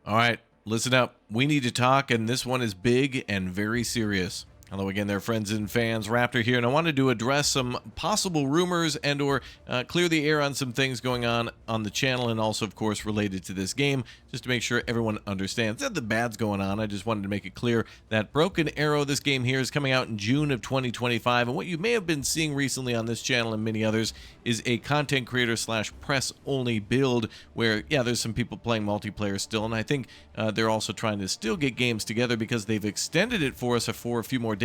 All right, listen up. We need to talk, and this one is big and very serious. Hello again there, friends and fans. Raptor here, and I wanted to address some possible rumors and or clear the air on some things going on the channel, and also, of course, related to this game, just to make sure everyone understands that the bad's going on. I just wanted to make it clear that Broken Arrow, this game here, is coming out in June of 2025, and what you may have been seeing recently on this channel and many others is a content creator / press-only build where, yeah, there's some people playing multiplayer still, and I think they're also trying to still get games together because they've extended it for us for a few more days.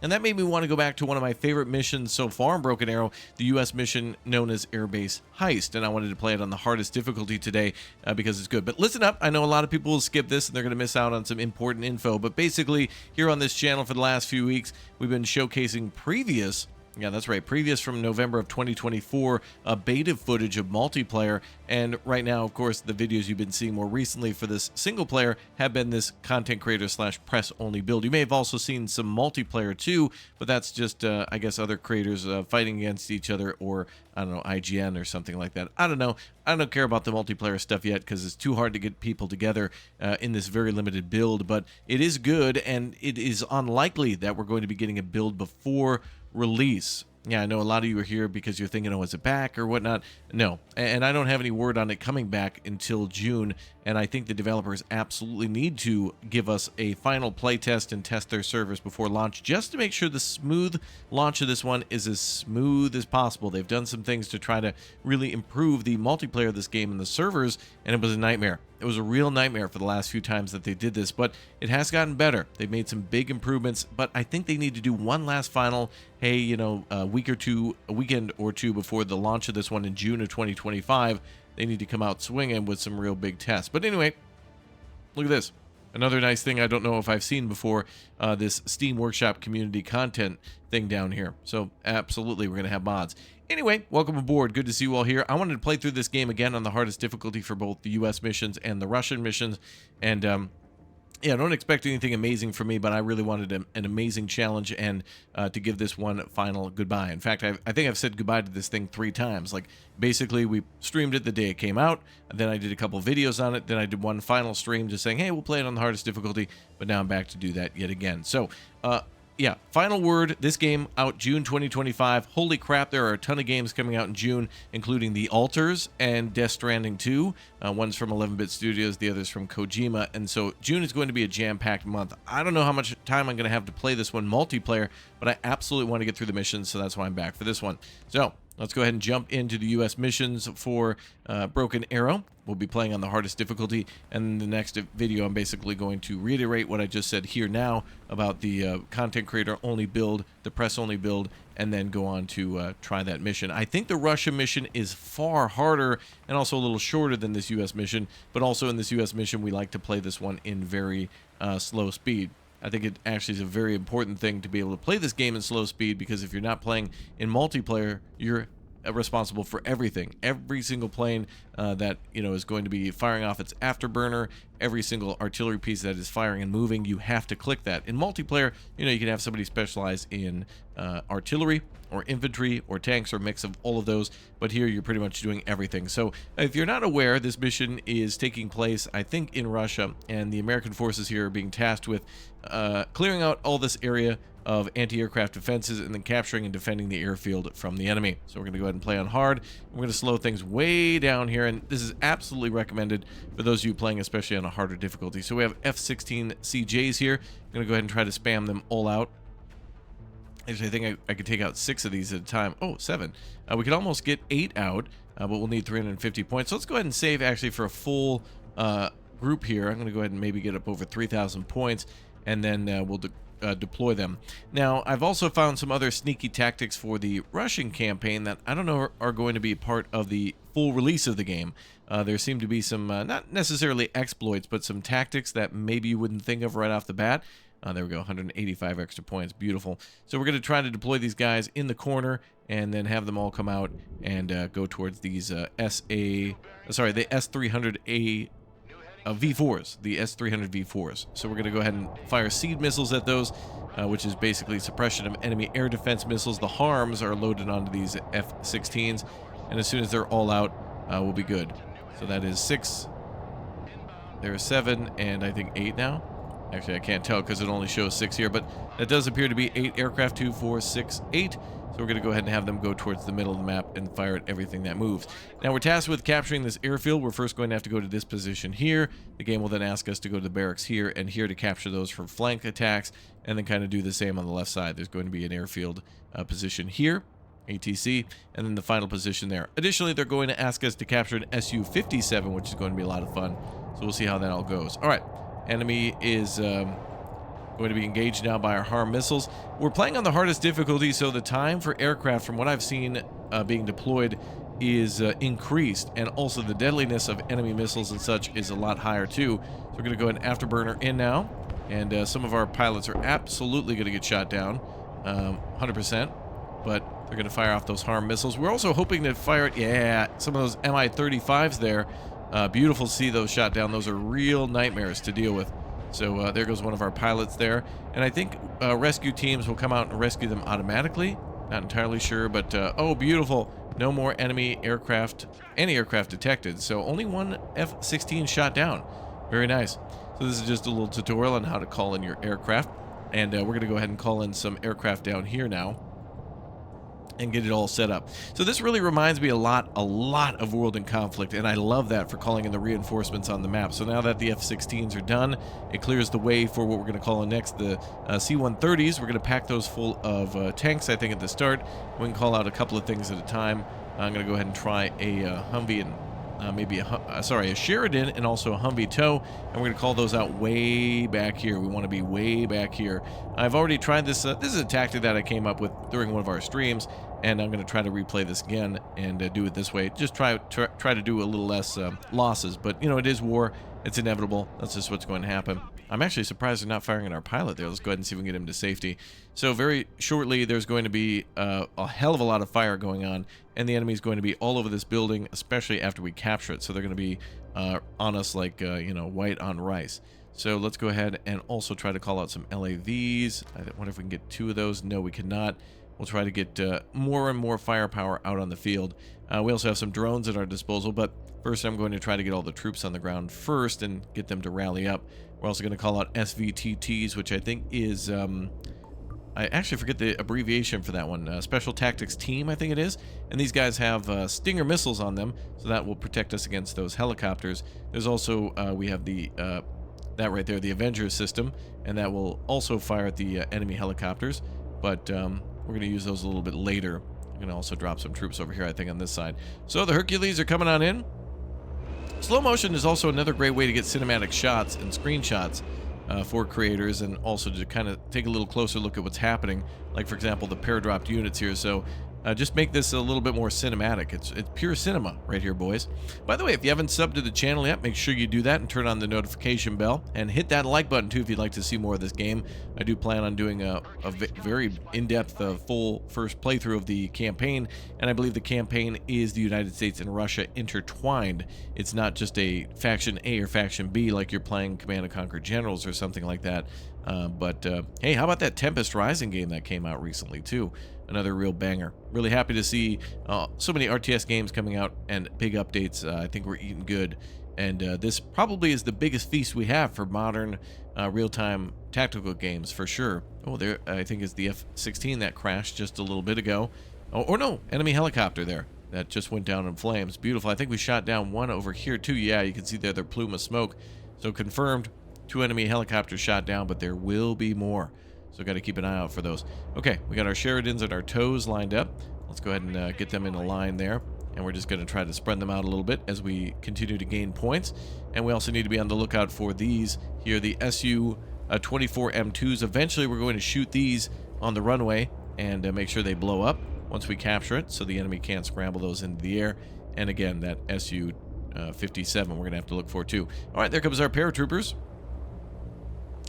And that made me want to go back to one of my favorite missions so far in Broken Arrow, the U.S. mission known as Airbase Heist. And I wanted to play it on the hardest difficulty today because it's good. But listen up, I know a lot of people will skip this and they're going to miss out on some important info. But basically, here on this channel for the last few weeks, we've been showcasing previous from November of 2024, beta footage of multiplayer. And right now, of course, the videos you've been seeing more recently for this single player have been this content creator / press only build. You may have also seen some multiplayer too, but that's just, I guess, other creators fighting against each other, or, I don't know, IGN or something like that. I don't know. I don't care about the multiplayer stuff yet because it's too hard to get people together in this very limited build, but it is good, and it is unlikely that we're going to be getting a build before release. Yeah, I know a lot of you are here because you're thinking, oh, is it back or whatnot? No, and I don't have any word on it coming back until June, and I think the developers absolutely need to give us a final playtest and test their servers before launch, just to make sure the smooth launch of this one is as smooth as possible. They've done some things to try to really improve the multiplayer of this game and the servers, and it was a nightmare. It was a real nightmare for the last few times that they did this, but it has gotten better. They've made some big improvements, but I think they need to do one last final, hey, you know, a weekend or two before the launch of this one in June of 2025. They need to come out swinging with some real big tests. But anyway, look at this. Another nice thing I don't know if I've seen before, this Steam Workshop community content thing down here. So absolutely, we're going to have mods. Anyway, welcome aboard. Good to see you all here. I wanted to play through this game again on the hardest difficulty for both the U.S. missions and the Russian missions. And yeah, don't expect anything amazing from me, but I really wanted an amazing challenge and to give this one final goodbye. In fact, I think I've said goodbye to this thing 3 times. Like, basically, we streamed it the day it came out, and then I did a couple videos on it, then I did one final stream just saying, hey, we'll play it on the hardest difficulty, but now I'm back to do that yet again. So, yeah, final word, this game out June 2025. Holy crap, there are a ton of games coming out in June, including The Alters and Death Stranding 2. One's from 11-Bit Studios, the other's from Kojima, and so June is going to be a jam-packed month. I don't know how much time I'm going to have to play this one multiplayer, but I absolutely want to get through the missions, so that's why I'm back for this one. So, let's go ahead and jump into the U.S. missions for Broken Arrow. We'll be playing on the hardest difficulty, and in the next video, I'm basically going to reiterate what I just said here now about the content creator only build, the press only build, and then go on to try that mission. I think the Russia mission is far harder and also a little shorter than this U.S. mission, but also in this U.S. mission, we like to play this one in very slow speed. I think it actually is a very important thing to be able to play this game in slow speed, because if you're not playing in multiplayer, you're responsible for everything. Every single plane that, you know, is going to be firing off its afterburner, every single artillery piece that is firing and moving, you have to click that. In multiplayer, you know, you can have somebody specialize in artillery or infantry or tanks or a mix of all of those, but here you're pretty much doing everything. So if you're not aware, this mission is taking place, I think, in Russia, and the American forces here are being tasked with clearing out all this area of anti-aircraft defenses and then capturing and defending the airfield from the enemy. So we're going to go ahead and play on hard. We're going to slow things way down here, and this is absolutely recommended for those of you playing especially on a harder difficulty. So we have F-16 CJs here. I'm going to go ahead and try to spam them all out. Actually, I think I could take out 6 of these at a time. Oh, 7. We could almost get 8 out, but we'll need 350 points. So let's go ahead and save actually for a full group here. I'm going to go ahead and maybe get up over 3,000 points, and then we'll deploy them. Now, I've also found some other sneaky tactics for the Russian campaign that I don't know are going to be part of the full release of the game. There seem to be some, not necessarily exploits, but some tactics that maybe you wouldn't think of right off the bat. There we go, 185 extra points, beautiful. So we're going to try to deploy these guys in the corner and then have them all come out and go towards these the S300A V4s, the S300 V4s. So we're going to go ahead and fire seed missiles at those, which is basically suppression of enemy air defense missiles. The harms are loaded onto these F-16s, and as soon as they're all out, we'll be good. So that is 6 There are 7 and I think 8 now. Actually, I can't tell because it only shows 6 here, but that does appear to be 8 aircraft. 2, 4, 6, 8. So we're going to go ahead and have them go towards the middle of the map and fire at everything that moves. Now we're tasked with capturing this airfield. We're first going to have to go to this position here. The game will then ask us to go to the barracks here and here to capture those for flank attacks, and then kind of do the same on the left side. There's going to be an airfield position here, ATC, and then the final position there. Additionally, they're going to ask us to capture an Su-57, which is going to be a lot of fun. So we'll see how that all goes. All right, enemy is going to be engaged now by our HARM missiles. We're playing on the hardest difficulty, so the time for aircraft, from what I've seen being deployed, is increased, and also the deadliness of enemy missiles and such is a lot higher too. So we're going to go ahead and afterburner in now, and some of our pilots are absolutely going to get shot down, 100%, but they're going to fire off those HARM missiles. We're also hoping to fire, some of those Mi-35s there. Beautiful to see those shot down. Those are real nightmares to deal with. So there goes one of our pilots there. And I think rescue teams will come out and rescue them automatically. Not entirely sure, but oh, beautiful. No more enemy aircraft, any aircraft detected. So only one F-16 shot down. Very nice. So this is just a little tutorial on how to call in your aircraft. And we're going to go ahead and call in some aircraft down here now and get it all set up. So this really reminds me a lot of World in Conflict, and I love that for calling in the reinforcements on the map. So now that the F-16s are done, it clears the way for what we're going to call in next, the C-130s. We're going to pack those full of tanks, I think, at the start. We can call out a couple of things at a time. I'm going to go ahead and try a Humvee and maybe a Sheridan and also a Humvee tow, and we're going to call those out way back here. We want to be way back here. I've already tried this. This is a tactic that I came up with during one of our streams, and I'm going to try to replay this again and do it this way. Just try to do a little less losses, but you know, it is war. It's inevitable. That's just what's going to happen. I'm actually surprised they're not firing at our pilot there. Let's go ahead and see if we can get him to safety. So very shortly, there's going to be a hell of a lot of fire going on, and the enemy's going to be all over this building, especially after we capture it. So they're going to be on us like, you know, white on rice. So let's go ahead and also try to call out some LAVs. I wonder if we can get 2 of those. No, we cannot. We'll try to get more and more firepower out on the field. We also have some drones at our disposal, but first I'm going to try to get all the troops on the ground first and get them to rally up. We're also going to call out SVTTs, which I think is, I actually forget the abbreviation for that one. Special Tactics Team, I think it is. And these guys have Stinger missiles on them, so that will protect us against those helicopters. There's also, we have the, that right there, the Avengers system, and that will also fire at the enemy helicopters. But we're going to use those a little bit later. I'm going to also drop some troops over here, I think, on this side. So the Hercules are coming on in. Slow motion is also another great way to get cinematic shots and screenshots for creators, and also to kind of take a little closer look at what's happening. Like, for example, the pair-dropped units here. So just make this a little bit more cinematic. It's pure cinema right here, boys. By the way, if you haven't subbed to the channel yet, make sure you do that and turn on the notification bell, and hit that like button too if you'd like to see more of this game. I do plan on doing a very in-depth full first playthrough of the campaign, and I believe the campaign is the United States and Russia intertwined. It's not just a faction A or faction B like you're playing Command & Conquer Generals or something like that. But hey, how about that Tempest Rising game that came out recently too? Another real banger. Really happy to see so many RTS games coming out and big updates. I think we're eating good, and this probably is the biggest feast we have for modern real-time tactical games for sure. Oh, there I think is the F-16 that crashed just a little bit ago. Oh, or no, enemy helicopter there that just went down in flames. Beautiful. I think we shot down one over here too. Yeah, you can see there their plume of smoke. So confirmed, 2 enemy helicopters shot down, but there will be more. So got to keep an eye out for those. Okay, we got our Sheridans and our tows lined up. Let's go ahead and get them in a line there. And we're just going to try to spread them out a little bit as we continue to gain points. And we also need to be on the lookout for these here, the Su-24M2s. Eventually, we're going to shoot these on the runway and make sure they blow up once we capture it, so the enemy can't scramble those into the air. And again, that Su-57 we're going to have to look for too. All right, there comes our paratroopers.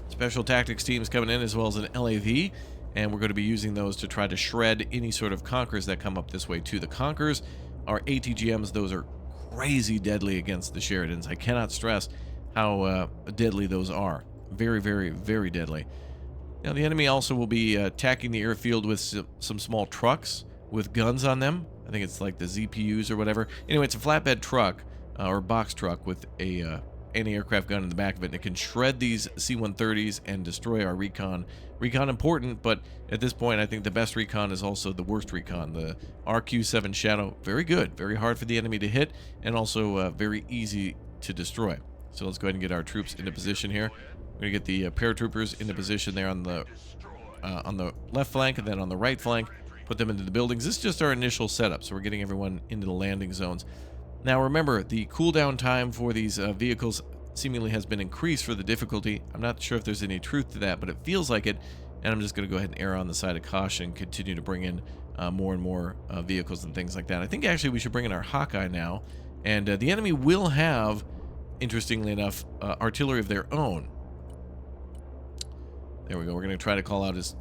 Special Tactics teams coming in, as well as an LAV, and we're going to be using those to try to shred any sort of Conquerors that come up this way too. The Conquerors are ATGMs. Those are crazy deadly against the Sheridans. I cannot stress how deadly those are. Very, very, very deadly. Now, the enemy also will be attacking the airfield with some small trucks with guns on them. I think it's like the ZPUs or whatever. Anyway, it's a flatbed truck or box truck with a anti-aircraft gun in the back of it, and it can shred these C-130s and destroy our recon. Recon important, but at this point I think the best recon is also the worst recon. The RQ-7 Shadow, very good, very hard for the enemy to hit, and also very easy to destroy. So let's go ahead and get our troops into position here. We're going to get the paratroopers into position there on the left flank, and then on the right flank, put them into the buildings. This is just our initial setup, so we're getting everyone into the landing zones. Now remember, the cooldown time for these vehicles seemingly has been increased for the difficulty. I'm not sure if there's any truth to that, but it feels like it, and I'm just going to go ahead and err on the side of caution and continue to bring in more and more vehicles and things like that. I think actually we should bring in our Hawkeye now, and the enemy will have, interestingly enough, artillery of their own. There we go. We're going to try to call out as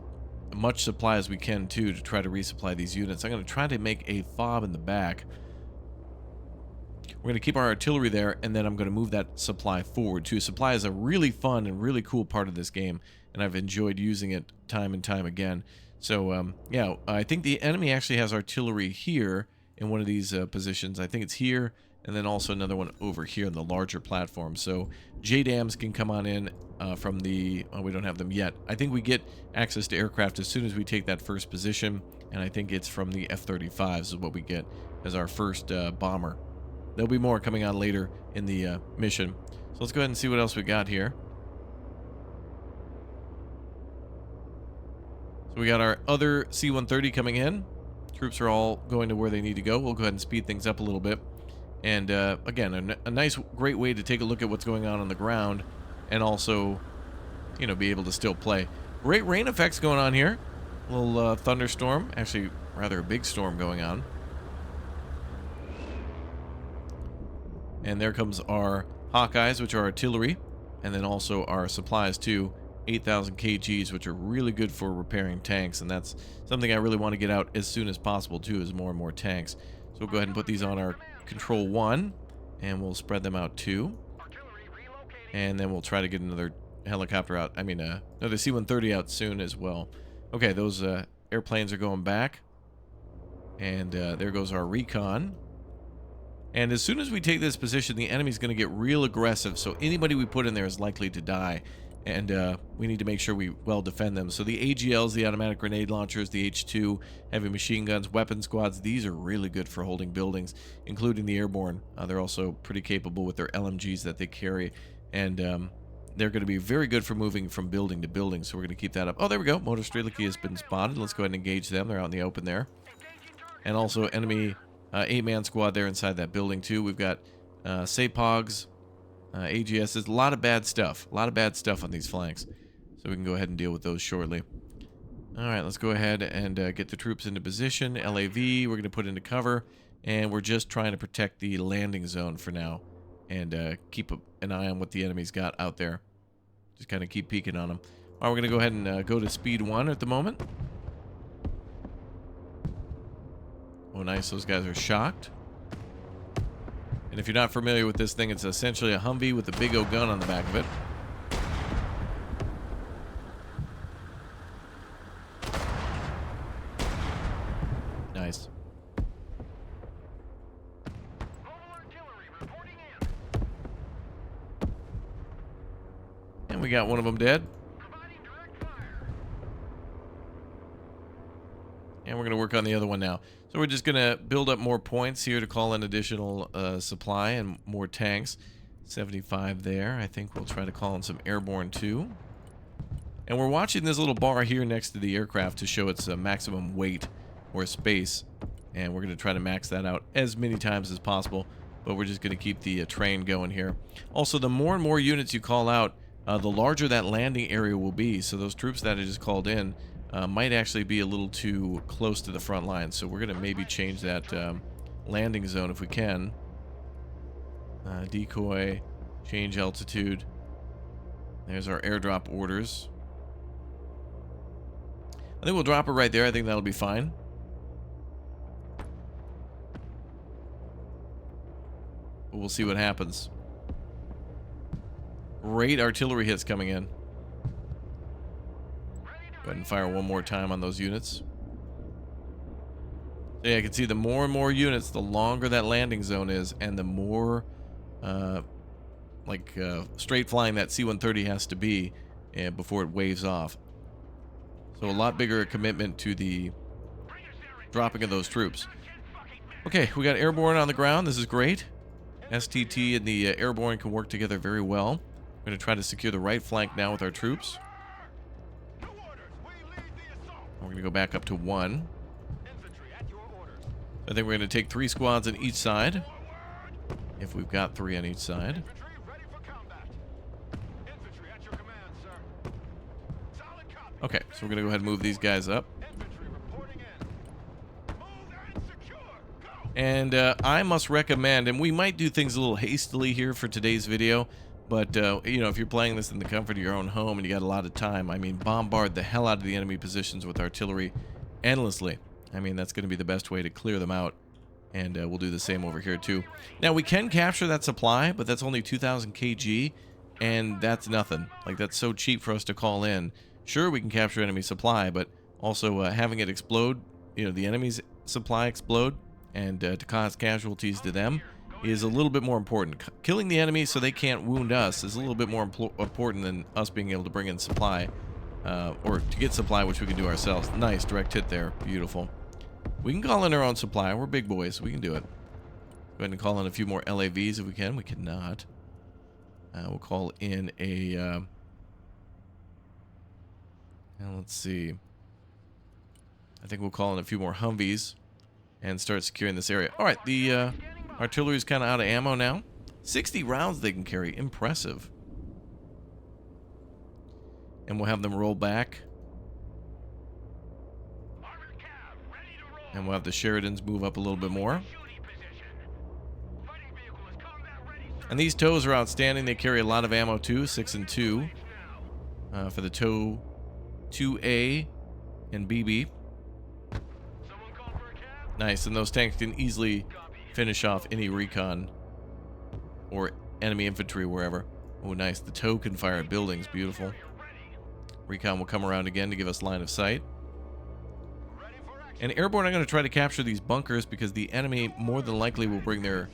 much supply as we can, too, to try to resupply these units. I'm going to try to make a fob in the back. We're going to keep our artillery there, and then I'm going to move that supply forward, too. Supply is a really fun and really cool part of this game, and I've enjoyed using it time and time again. So, yeah, I think the enemy actually has artillery here in one of these positions. I think it's here, and then also another one over here on the larger platform. So JDAMs can come on in from the... Oh, we don't have them yet. I think we get access to aircraft as soon as we take that first position, and I think it's from the F-35s is what we get as our first bomber. There'll be more coming on later in the mission. So let's go ahead and see what else we got here. So we got our other C-130 coming in. Troops are all going to where they need to go. We'll go ahead and speed things up a little bit. And again, a nice, great way to take a look at what's going on the ground, and also, you know, be able to still play. Great rain effects going on here. A little thunderstorm, actually rather a big storm going on. And there comes our Hawkeyes, which are artillery, and then also our supplies too, 8,000 kgs, which are really good for repairing tanks, and that's something I really want to get out as soon as possible too, is more and more tanks. So we'll go ahead and put these on our Control 1, and we'll spread them out too. And then we'll try to get another helicopter out, another C-130 out soon as well. Okay, those airplanes are going back, and there goes our recon. And as soon as we take this position, the enemy's going to get real aggressive, so anybody we put in there is likely to die. And we need to make sure we well defend them. So the AGLs, the automatic grenade launchers, the H2, heavy machine guns, weapon squads, these are really good for holding buildings, including the airborne. They're also pretty capable with their LMGs that they carry. And they're going to be very good for moving from building to building, so we're going to keep that up. Oh, there we go. Motor Streliki has been spotted. Let's go ahead and engage them. They're out in the open there. And also enemy 8-man squad there inside that building too. We've got SAPOGs, AGSs, a lot of bad stuff. A lot of bad stuff on these flanks. So we can go ahead and deal with those shortly. Alright, let's go ahead and get the troops into position. LAV, we're going to put into cover. And we're just trying to protect the landing zone for now. And keep an eye on what the enemy's got out there. Just kind of keep peeking on them. Alright, we're going to go ahead and go to speed 1 at the moment. Oh, nice. Those guys are shocked. And if you're not familiar with this thing, it's essentially a Humvee with a big old gun on the back of it. Nice. And we got one of them dead. And we're going to work on the other one now. So we're just going to build up more points here to call in additional supply and more tanks. 75 there. I think we'll try to call in some airborne too. And we're watching this little bar here next to the aircraft to show its maximum weight or space. And we're going to try to max that out as many times as possible. But we're just going to keep the train going here. Also, the more and more units you call out, the larger that landing area will be. So those troops that I just called in might actually be a little too close to the front line. So we're going to maybe change that landing zone if we can. Decoy, change altitude. There's our airdrop orders. I think we'll drop it right there. I think that'll be fine. But we'll see what happens. Great artillery hits coming in. Go ahead and fire one more time on those units. So yeah, I can see the more and more units, the longer that landing zone is, and the more like straight flying that C-130 has to be before it waves off. So a lot bigger commitment to the dropping of those troops. Okay, we got airborne on the ground. This is great. STT and the airborne can work together very well. We're going to try to secure the right flank now with our troops. We're going to go back up to 1. I think we're going to take 3 squads on each side. If we've got 3 on each side. Okay, so we're going to go ahead and move these guys up. And I must recommend, and we might do things a little hastily here for today's video, but, you know, if you're playing this in the comfort of your own home and you got a lot of time, I mean, bombard the hell out of the enemy positions with artillery endlessly. I mean, that's going to be the best way to clear them out, and we'll do the same over here, too. Now, we can capture that supply, but that's only 2,000 kg, and that's nothing. Like, that's so cheap for us to call in. Sure, we can capture enemy supply, but also having it explode, you know, the enemy's supply explode, and to cause casualties to them is a little bit more important. Killing the enemy so they can't wound us is a little bit more important than us being able to bring in supply, or to get supply, which we can do ourselves. Nice, direct hit there. Beautiful. We can call in our own supply. We're big boys. We can do it. Go ahead and call in a few more LAVs if we can. We cannot. We'll call in a... now let's see. I think we'll call in a few more Humvees and start securing this area. All right, the artillery's kind of out of ammo now. 60 rounds they can carry. Impressive. And we'll have them roll back. And we'll have the Sheridans move up a little bit more. And these TOWs are outstanding. They carry a lot of ammo too, 6 and 2. For the TOW 2A and BB. Nice, and those tanks can easily finish off any recon or enemy infantry wherever. Oh, nice. The TOW can fire at buildings. Beautiful. Recon will come around again to give us line of sight. And airborne, I'm going to try to capture these bunkers because the enemy more than likely will bring their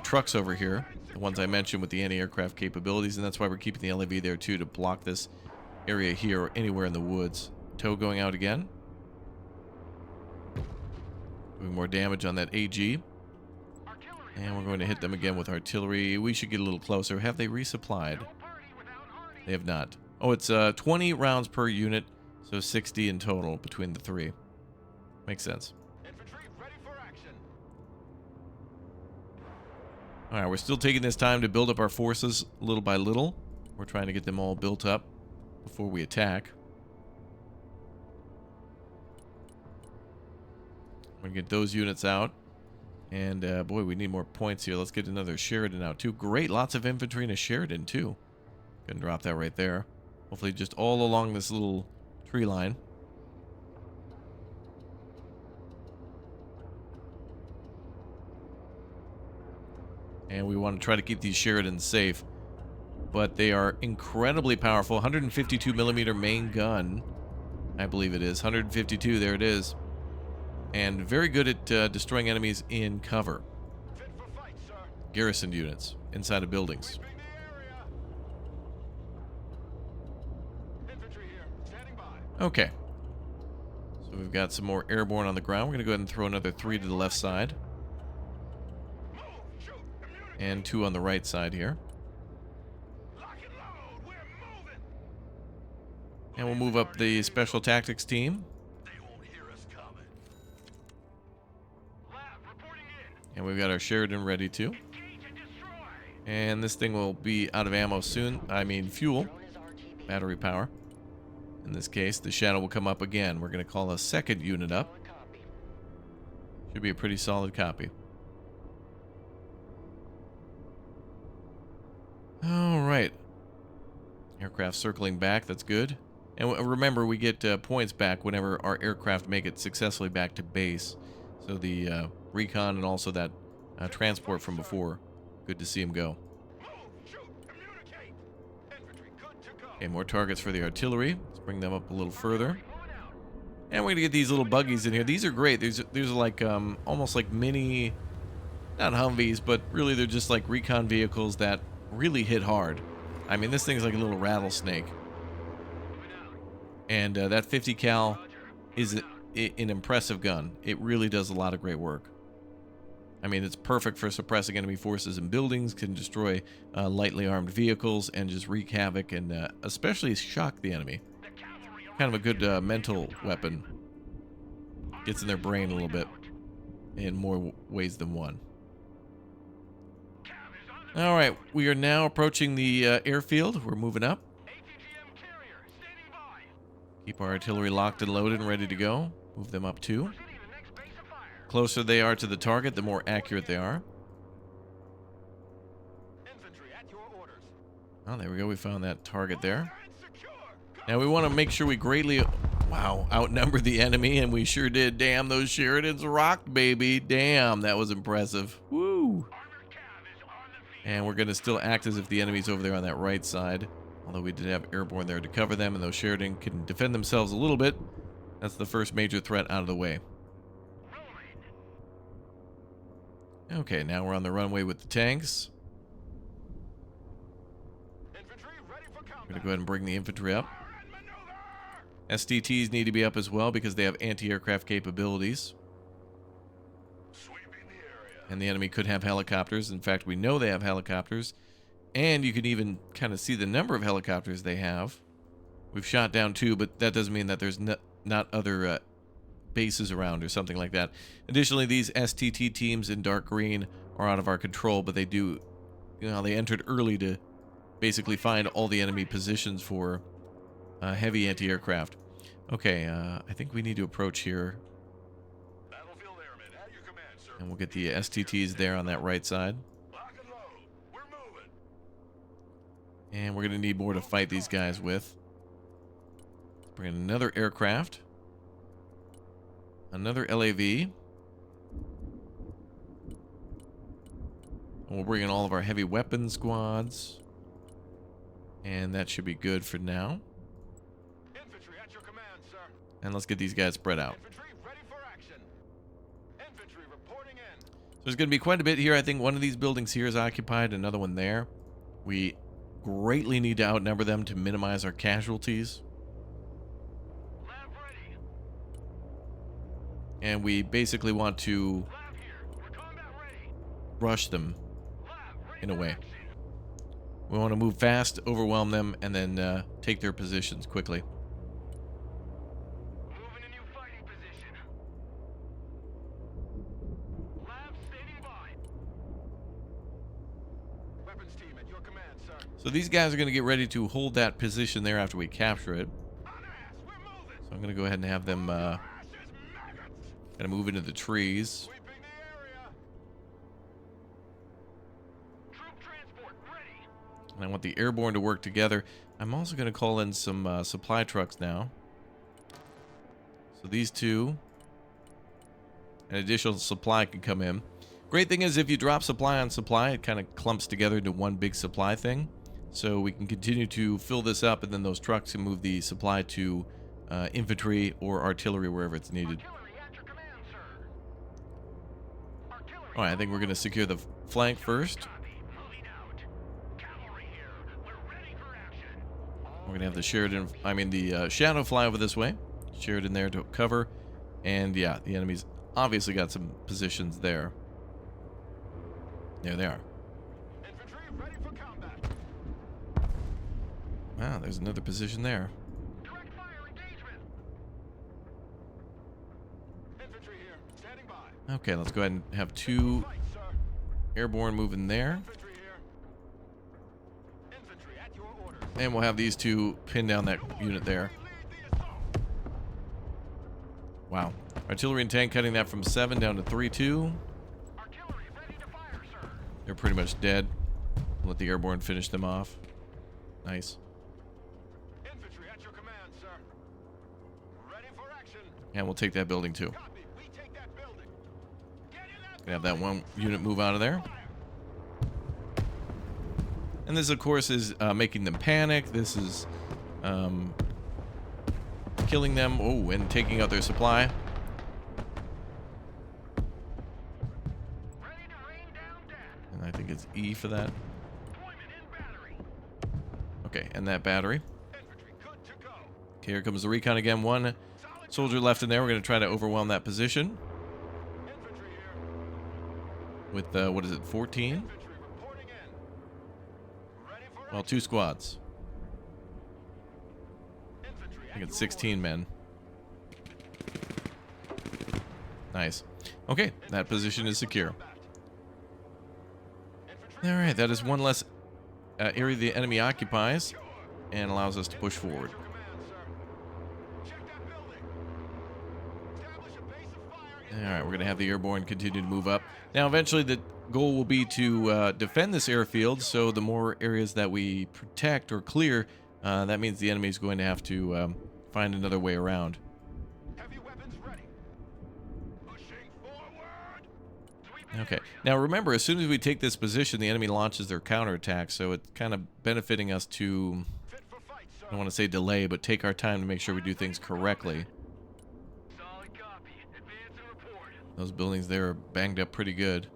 trucks over here. The ones I mentioned with the anti-aircraft capabilities, and that's why we're keeping the LAV there too, to block this area here or anywhere in the woods. TOW going out again. Doing more damage on that AG. And we're going to hit them again with artillery. We should get a little closer. Have they resupplied? They have not. Oh, it's 20 rounds per unit, so 60 in total between the 3. Makes sense. Alright, we're still taking this time to build up our forces little by little. We're trying to get them all built up before we attack. We're going to get those units out. And, boy, we need more points here. Let's get another Sheridan out, too. Great. Lots of infantry and a Sheridan, too. Gonna drop that right there. Hopefully just all along this little tree line. And we want to try to keep these Sheridans safe. But they are incredibly powerful. 152 millimeter main gun. I believe it is. 152, there it is. And very good at destroying enemies in cover. Garrisoned units inside of buildings. Okay. So we've got some more airborne on the ground. We're going to go ahead and throw another 3 to the left side. And 2 on the right side here. And we'll move up the special tactics team. And we've got our Sheridan ready too. And this thing will be out of ammo soon. I mean fuel. Battery power. In this case, the Shadow will come up again. We're going to call a second unit up. Should be a pretty solid copy. Alright. Aircraft circling back. That's good. And remember, we get points back whenever our aircraft make it successfully back to base. So the recon and also that transport from before. Good to see him go. Okay, more targets for the artillery. Let's bring them up a little further. And we're going to get these little buggies in here. These are great. These are like almost like mini, not Humvees, but really they're just like recon vehicles that really hit hard. I mean, this thing's like a little rattlesnake. And that 50 cal is an impressive gun. It really does a lot of great work. I mean, it's perfect for suppressing enemy forces in buildings, can destroy lightly armed vehicles, and just wreak havoc and especially shock the enemy. Kind of a good mental weapon. Gets in their brain a little bit in more ways than one. All right, we are now approaching the airfield. We're moving up. Keep our artillery locked and loaded and ready to go. Move them up too. Closer they are to the target, the more accurate they are. Oh, there we go. We found that target there. Now we want to make sure we greatly, outnumber the enemy, and we sure did. Damn, those Sheridans rocked, baby. Damn, that was impressive. Woo! And we're going to still act as if the enemy's over there on that right side. Although we did have airborne there to cover them, and those Sheridan can defend themselves a little bit. That's the first major threat out of the way. Okay, now we're on the runway with the tanks. We're going to go ahead and bring the infantry up. STTs need to be up as well because they have anti-aircraft capabilities. And the enemy could have helicopters. In fact, we know they have helicopters. And you can even kind of see the number of helicopters they have. We've shot down 2, but that doesn't mean that there's not other bases around or something like that. Additionally, these STT teams in dark green are out of our control, but they do, they entered early to basically find all the enemy positions for heavy anti-aircraft. Okay, I think we need to approach here. And we'll get the STTs there on that right side. And we're going to need more to fight these guys with. Bring in another aircraft. Another LAV. And we'll bring in all of our heavy weapon squads. And that should be good for now. Infantry at your command, sir. And let's get these guys spread out. Infantry ready for action. Infantry reporting in. So there's going to be quite a bit here. I think one of these buildings here is occupied, another one there. We greatly need to outnumber them to minimize our casualties. Lab ready. And we basically want to rush them in a way. We want to move fast, overwhelm them, and then take their positions quickly. Moving a new fighting position. Lab standing by. Weapons team at your command, sir. So these guys are going to get ready to hold that position there after we capture it. So I'm going to go ahead and have them kind of move into the trees. And I want the airborne to work together. I'm also going to call in some supply trucks now. So these two. An additional supply can come in. Great thing is if you drop supply on supply, it kind of clumps together into one big supply thing. So we can continue to fill this up, and then those trucks can move the supply to infantry or artillery wherever it's needed. Alright, I think we're going to secure the flank first. We're going to have the Sheridan, the Shadow fly over this way. Sheridan there to cover. And yeah, the enemy's obviously got some positions there. There they are. Infantry ready for combat. Wow, there's another position there. Direct fire engagement. Infantry here, standing by. Okay, let's go ahead and have 2 airborne moving there. And we'll have these 2 pin down that unit there. Wow. Artillery and tank cutting that from 7 down to 3-2. They're pretty much dead. We'll let the airborne finish them off. Nice. Infantry at your command, sir. Ready for action. And we'll take that building too. Gonna have that 1 unit move out of there. And this, of course, is making them panic. This is killing them. Oh, and taking out their supply. And I think it's E for that. Okay, and that battery. Okay, here comes the recon again. One soldier left in there. We're going to try to overwhelm that position. With, what is it, 14? Well, 2 squads. I think it's 16 men. Nice. Okay, that position is secure. Alright, that is one less area the enemy occupies and allows us to push forward. Alright, we're going to have the airborne continue to move up. Now, eventually the goal will be to defend this airfield, so the more areas that we protect or clear, that means the enemy is going to have to find another way around. Okay, now remember, as soon as we take this position, the enemy launches their counterattack, so it's kind of benefiting us to, I don't want to say delay, but take our time to make sure we do things correctly. Those buildings there are banged up pretty good.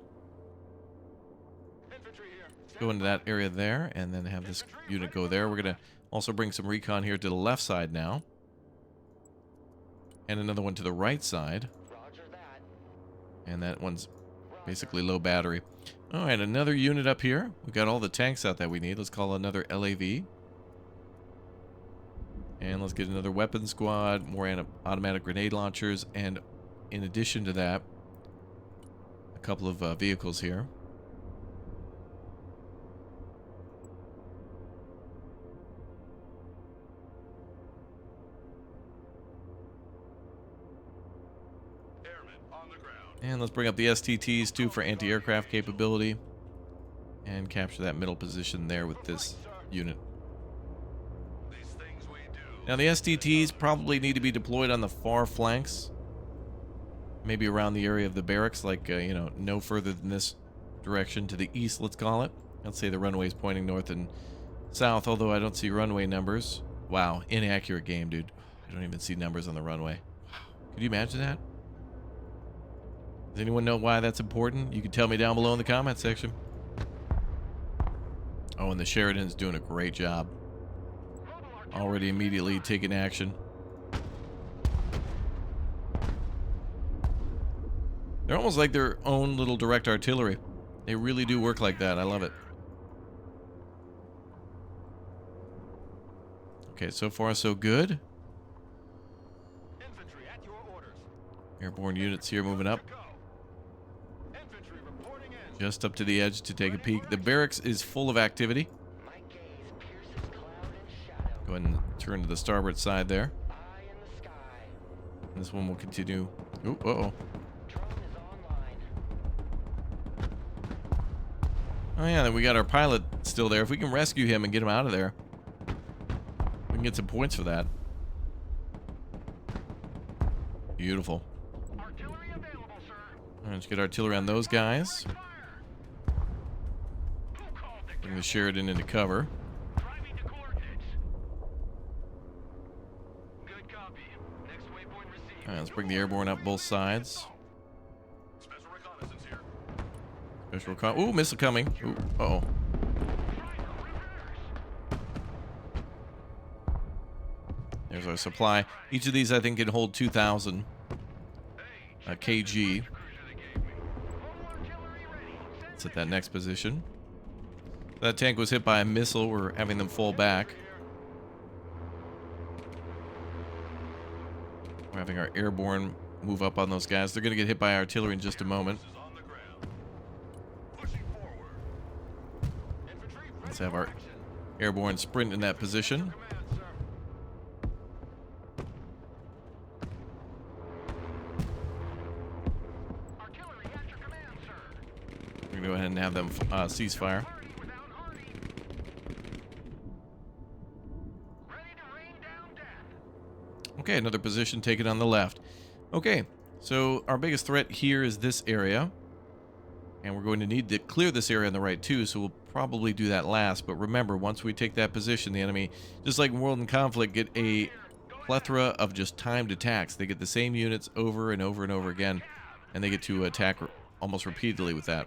Go into that area there, and then have this unit go there. We're going to also bring some recon here to the left side now. And another one to the right side. And that one's basically low battery. All right, another unit up here. We've got all the tanks out that we need. Let's call another LAV. And let's get another weapon squad, more automatic grenade launchers, and in addition to that, a couple of vehicles here. And let's bring up the STTs too for anti-aircraft capability. And capture that middle position there with this unit. Now the STTs probably need to be deployed on the far flanks. Maybe around the area of the barracks, like, you know, no further than this direction to the east, let's call it. Let's say the runway is pointing north and south, although I don't see runway numbers. Wow, inaccurate game, dude. I don't even see numbers on the runway. Could you imagine that? Does anyone know why that's important? You can tell me down below in the comment section. Oh, and the Sheridan's doing a great job. Already immediately taking action. They're almost like their own little direct artillery. They really do work like that. I love it. Okay, so far so good. Airborne units here moving up. Just up to the edge to take a peek. The barracks is full of activity. Go ahead and turn to the starboard side there. And this one will continue. Ooh, uh-oh. Oh yeah, then we got our pilot still there. If we can rescue him and get him out of there, we can get some points for that. Beautiful. Alright, let's get artillery on those guys. Bring the Sheridan into cover. Alright, let's bring the airborne up both sides. Special recon. Ooh, missile coming. Ooh, uh-oh. There's our supply. Each of these, I think, can hold 2,000 kg. Let's hit that next position. That tank was hit by a missile. We're having them fall back. We're having our airborne move up on those guys. They're going to get hit by artillery in just a moment. Let's have our airborne sprint in that position. We're going to go ahead and have them cease fire. Okay, another position taken on the left. Okay, so our biggest threat here is this area. And we're going to need to clear this area on the right too, so we'll probably do that last. But remember, once we take that position, the enemy, just like in World in Conflict, get a plethora of just timed attacks. They get the same units over and over and over again, and they get to attack almost repeatedly with that.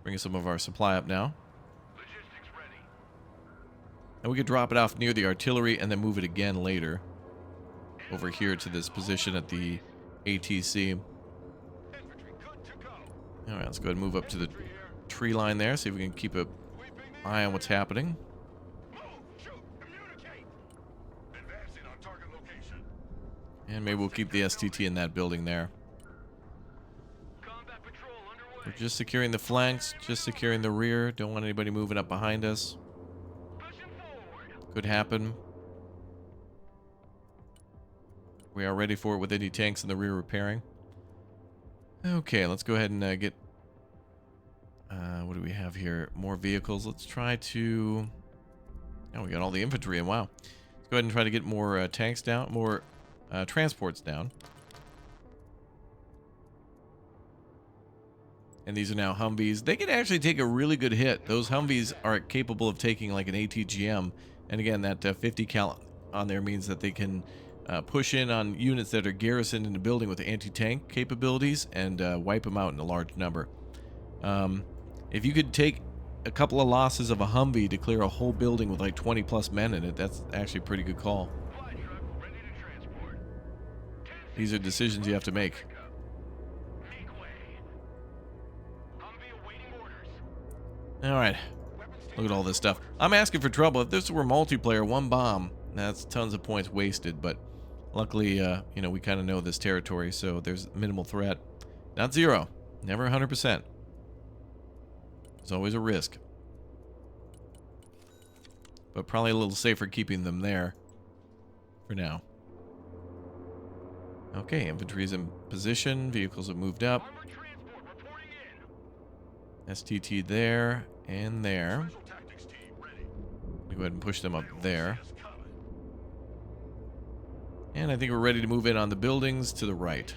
Bringing some of our supply up now. And we could drop it off near the artillery and then move it again later over here to this position at the ATC. All right, let's go ahead and move up to the tree line there, see if we can keep an eye on what's happening. And maybe we'll keep the STT in that building there. We're just securing the flanks, just securing the rear. Don't want anybody moving up behind us. Could happen. We are ready for it with any tanks in the rear repairing. Okay, let's go ahead and get... what do we have here? More vehicles. Let's try to... Oh, we got all the infantry in. Wow. Let's go ahead and try to get more tanks down, more transports down. And these are now Humvees. They can actually take a really good hit. Those Humvees are capable of taking like an ATGM. And again, that 50 cal on there means that they can push in on units that are garrisoned in the building with anti-tank capabilities and wipe them out in a large number. If you could take a couple of losses of a Humvee to clear a whole building with like 20 plus men in it, that's actually a pretty good call. These are decisions you have to make. Alright, look at all this stuff. I'm asking for trouble. If this were multiplayer, one bomb, that's tons of points wasted, but luckily, you know, we kind of know this territory, so there's minimal threat. Not zero, never 100%. There's always a risk. But probably a little safer keeping them there for now. Okay, infantry's in position, vehicles have moved up. STT there and there. Go ahead and push them up there. And I think we're ready to move in on the buildings to the right.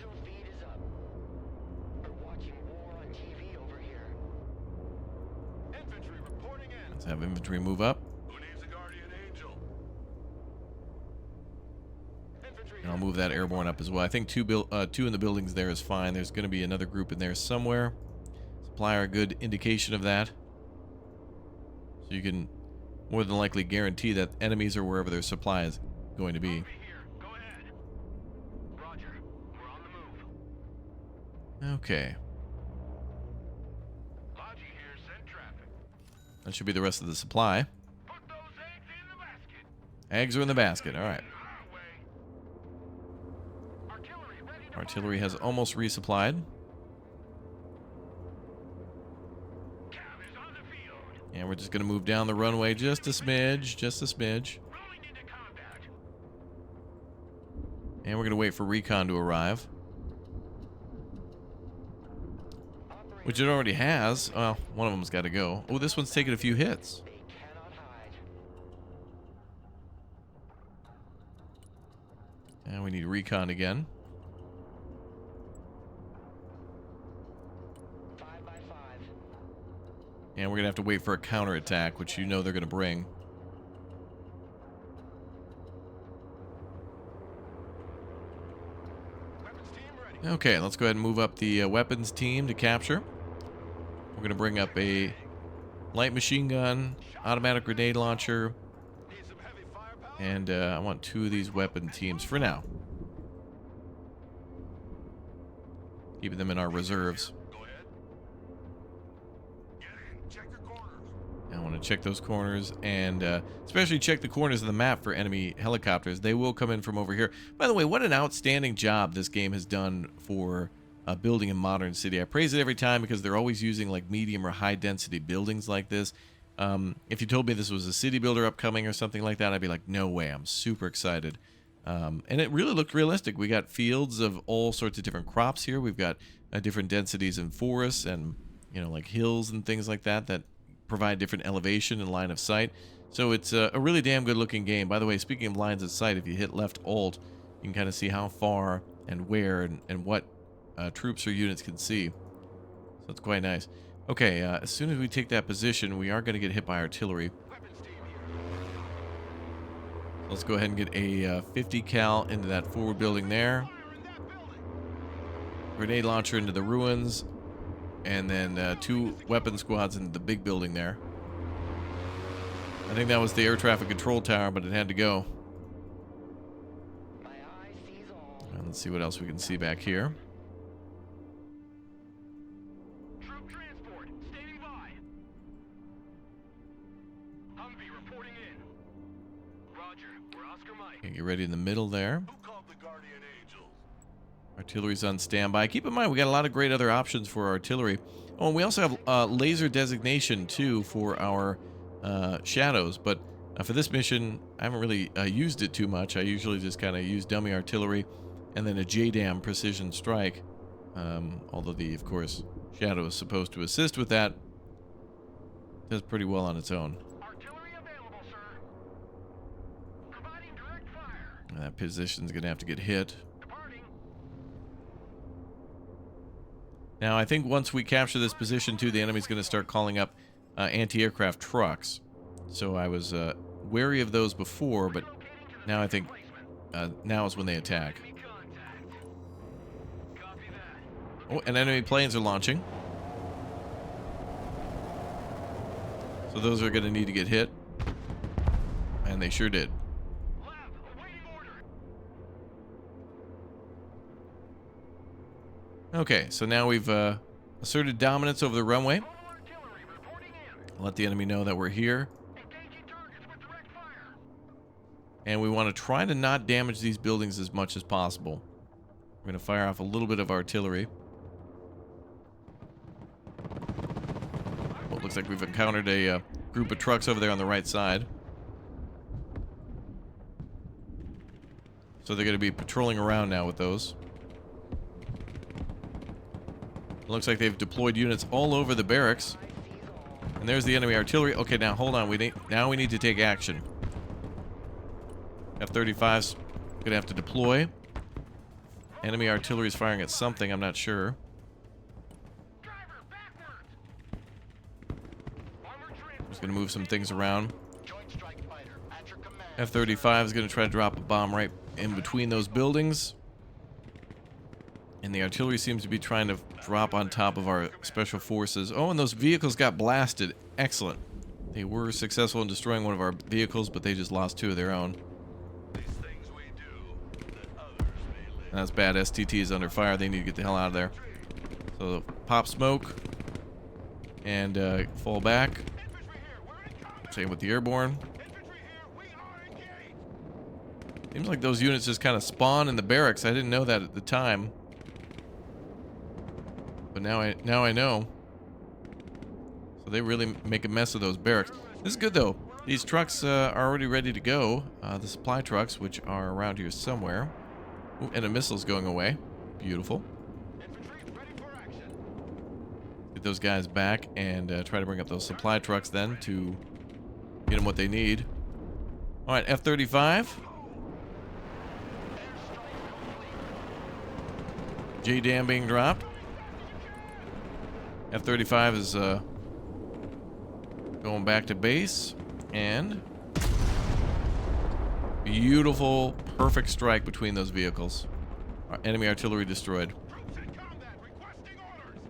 Let's have infantry move up. And I'll move that airborne up as well. I think two in the buildings there is fine. There's going to be another group in there somewhere. Supply are a good indication of that. So you can more than likely guarantee that enemies are wherever their supply is going to be. Okay. That should be the rest of the supply. Eggs are in the basket. All right. Artillery has almost resupplied. And we're just going to move down the runway just a smidge, just a smidge. And we're going to wait for recon to arrive. Which it already has. Well, one of them's got to go. Oh, this one's taking a few hits. And we need recon again. And we're going to have to wait for a counterattack, which you know they're going to bring. Okay, let's go ahead and move up the weapons team to capture. We're going to bring up a light machine gun, automatic grenade launcher, and I want 2 of these weapon teams for now. Keeping them in our reserves. I want to check those corners and especially check the corners of the map for enemy helicopters. They will come in from over here. By the way, what an outstanding job this game has done for building a modern city. I praise it every time because they're always using like medium or high density buildings like this. If you told me this was a city builder upcoming or something like that, I'd be like, no way. I'm super excited. And it really looked realistic. We got fields of all sorts of different crops here. We've got different densities in forests and, you know, like hills and things like that that provide different elevation and line of sight. So it's a really damn good looking game. By the way, speaking of lines of sight, if you hit left alt, you can kind of see how far and where and what troops or units can see. So it's quite nice. Okay, as soon as we take that position, we are going to get hit by artillery. Let's go ahead and get a 50 cal into that forward building there. Grenade launcher into the ruins. And then 2 weapon squads into the big building there. I think that was the air traffic control tower, but it had to go. And let's see what else we can see back here. Troop transport, standing by. Humvee reporting in. Roger, we're Oscar Mike. Okay, get ready in the middle there. Who called the Guardian Angels? Artillery's on standby. Keep in mind, we got a lot of great other options for artillery. Oh, and we also have laser designation, too, for our shadows. But for this mission, I haven't really used it too much. I usually just kind of use dummy artillery and then a JDAM precision strike. Although the, of course, shadow is supposed to assist with that. Does pretty well on its own. Artillery available, sir. Providing direct fire. And that position's going to have to get hit. Departing. Now, I think once we capture this position, too, the enemy's going to start calling up anti-aircraft trucks. So I was wary of those before, but now I think now is when they attack. Enemy contact. Copy that. Oh, and enemy planes are launching. So those are going to need to get hit. And they sure did. Lab, awaiting order. Okay, so now we've asserted dominance over the runway. Total artillery reporting in. Let the enemy know that we're here. Engaging targets with direct fire. And we want to try to not damage these buildings as much as possible. We're going to fire off a little bit of artillery. Well, it looks like we've encountered a group of trucks over there on the right side. So they're going to be patrolling around now with those. It looks like they've deployed units all over the barracks. And there's the enemy artillery. Okay, now hold on. We need to take action. F-35's going to have to deploy. Enemy artillery is firing at something. I'm not sure. Driver, backwards. Armored transport. Just going to move some things around. Joint strike fighter at your command. F-35 is going to try to drop a bomb right in between those buildings. And the artillery seems to be trying to drop on top of our special forces. Oh, and those vehicles got blasted. Excellent. They were successful in destroying one of our vehicles, but they just lost two of their own. These things we do that others may live. And that's bad. STT is under fire. They need to get the hell out of there. So pop smoke and fall back. Infantry here, we're in combat. Same with the airborne. Infantry here, we are engaged. Seems like those units just kind of spawn in the barracks. I didn't know that at the time. But now I know. So they really make a mess of those barracks. This is good though. These trucks are already ready to go. The supply trucks, which are around here somewhere. Ooh, and a missile's going away. Beautiful. Infantry ready for action. Get those guys back and try to bring up those supply trucks then to get them what they need. All right, F-35. JDAM being dropped. F-35 is going back to base, and beautiful, perfect strike between those vehicles. Our enemy artillery destroyed. Troops in combat requesting orders.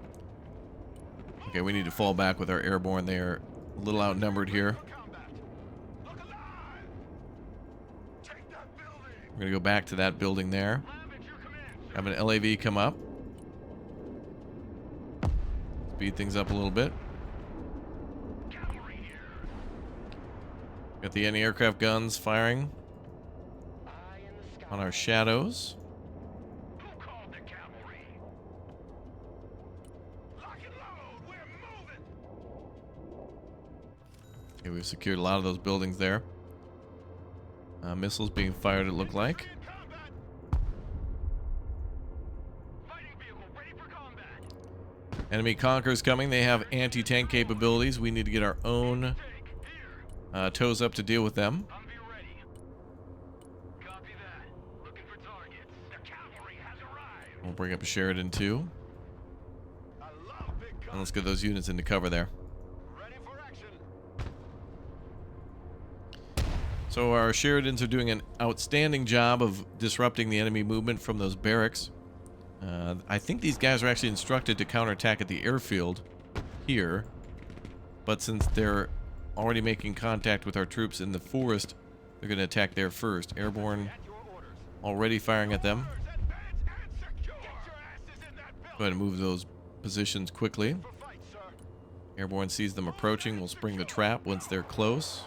Okay, we need to fall back with our airborne. They are a little outnumbered here. For combat. Look alive. Take that building. We're going to go back to that building there. Lab at your command, sir. Have an LAV come up. Speed things up a little bit. Cavalry here. Got the anti-aircraft guns firing Eye in the sky. on our shadows. Who called the cavalry? Lock and load. We're moving. Okay, we've secured a lot of those buildings there. Missiles being fired, it looked like. In combat. Fighting vehicle ready for combat. Enemy Conqueror's coming. They have anti-tank capabilities. We need to get our own Take here. toes up to deal with them. Humvee ready. Copy that. Looking for targets. The cavalry has arrived. We'll bring up a Sheridan too. I love big And guns. let's get those units into cover there. Ready for action. So our Sheridans are doing an outstanding job of disrupting the enemy movement from those barracks. I think these guys are actually instructed to counterattack at the airfield here. But since they're already making contact with our troops in the forest. They're going to attack there first. Airborne already firing at them. Go ahead and move those positions quickly. Airborne sees them approaching. We'll spring the trap once they're close.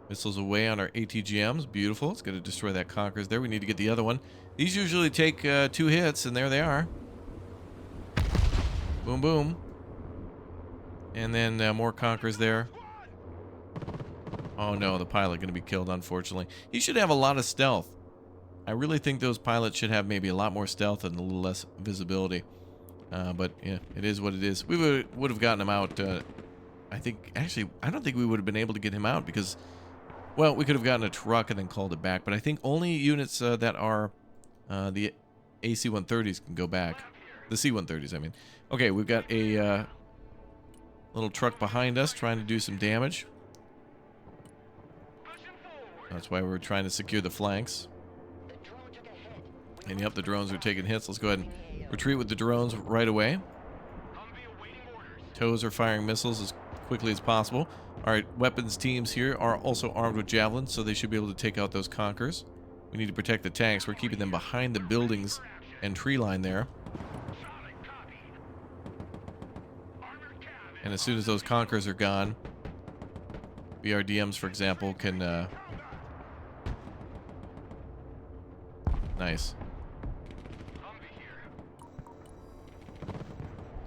Missiles away on our ATGMs. Beautiful. It's going to destroy that Conquerors there. We need to get the other one. These usually take 2 hits, and there they are. Boom, boom. And then more Conquerors there. Oh no, the pilot going to be killed, unfortunately. He should have a lot of stealth. I really think those pilots should have maybe a lot more stealth and a little less visibility. But yeah, it is what it is. We would have gotten him out. I think, actually, I don't think we would have been able to get him out because... Well, we could have gotten a truck and then called it back, but I think only units that are the AC-130s can go back. The C-130s, I mean. Okay, we've got a little truck behind us trying to do some damage. That's why we're trying to secure the flanks. And yep, the drones are taking hits. Let's go ahead and retreat with the drones right away. Tows are firing missiles as quickly as possible. Alright, weapons teams here are also armed with javelins, so they should be able to take out those Conquerors. We need to protect the tanks. We're keeping them behind the buildings and tree line there. And as soon as those Conquerors are gone, BRDMs, for example, can... Nice.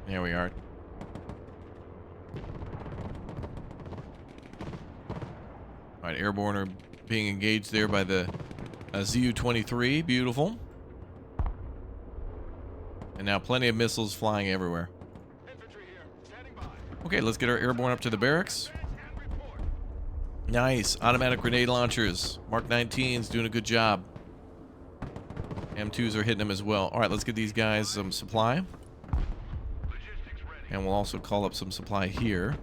There we are. Alright, airborne are being engaged there by the ZU-23. Beautiful. And now plenty of missiles flying everywhere. Okay, let's get our airborne up to the barracks. Nice. Automatic grenade launchers. Mark 19's doing a good job. M2s are hitting them as well. Alright, let's get these guys some supply. And we'll also call up some supply here.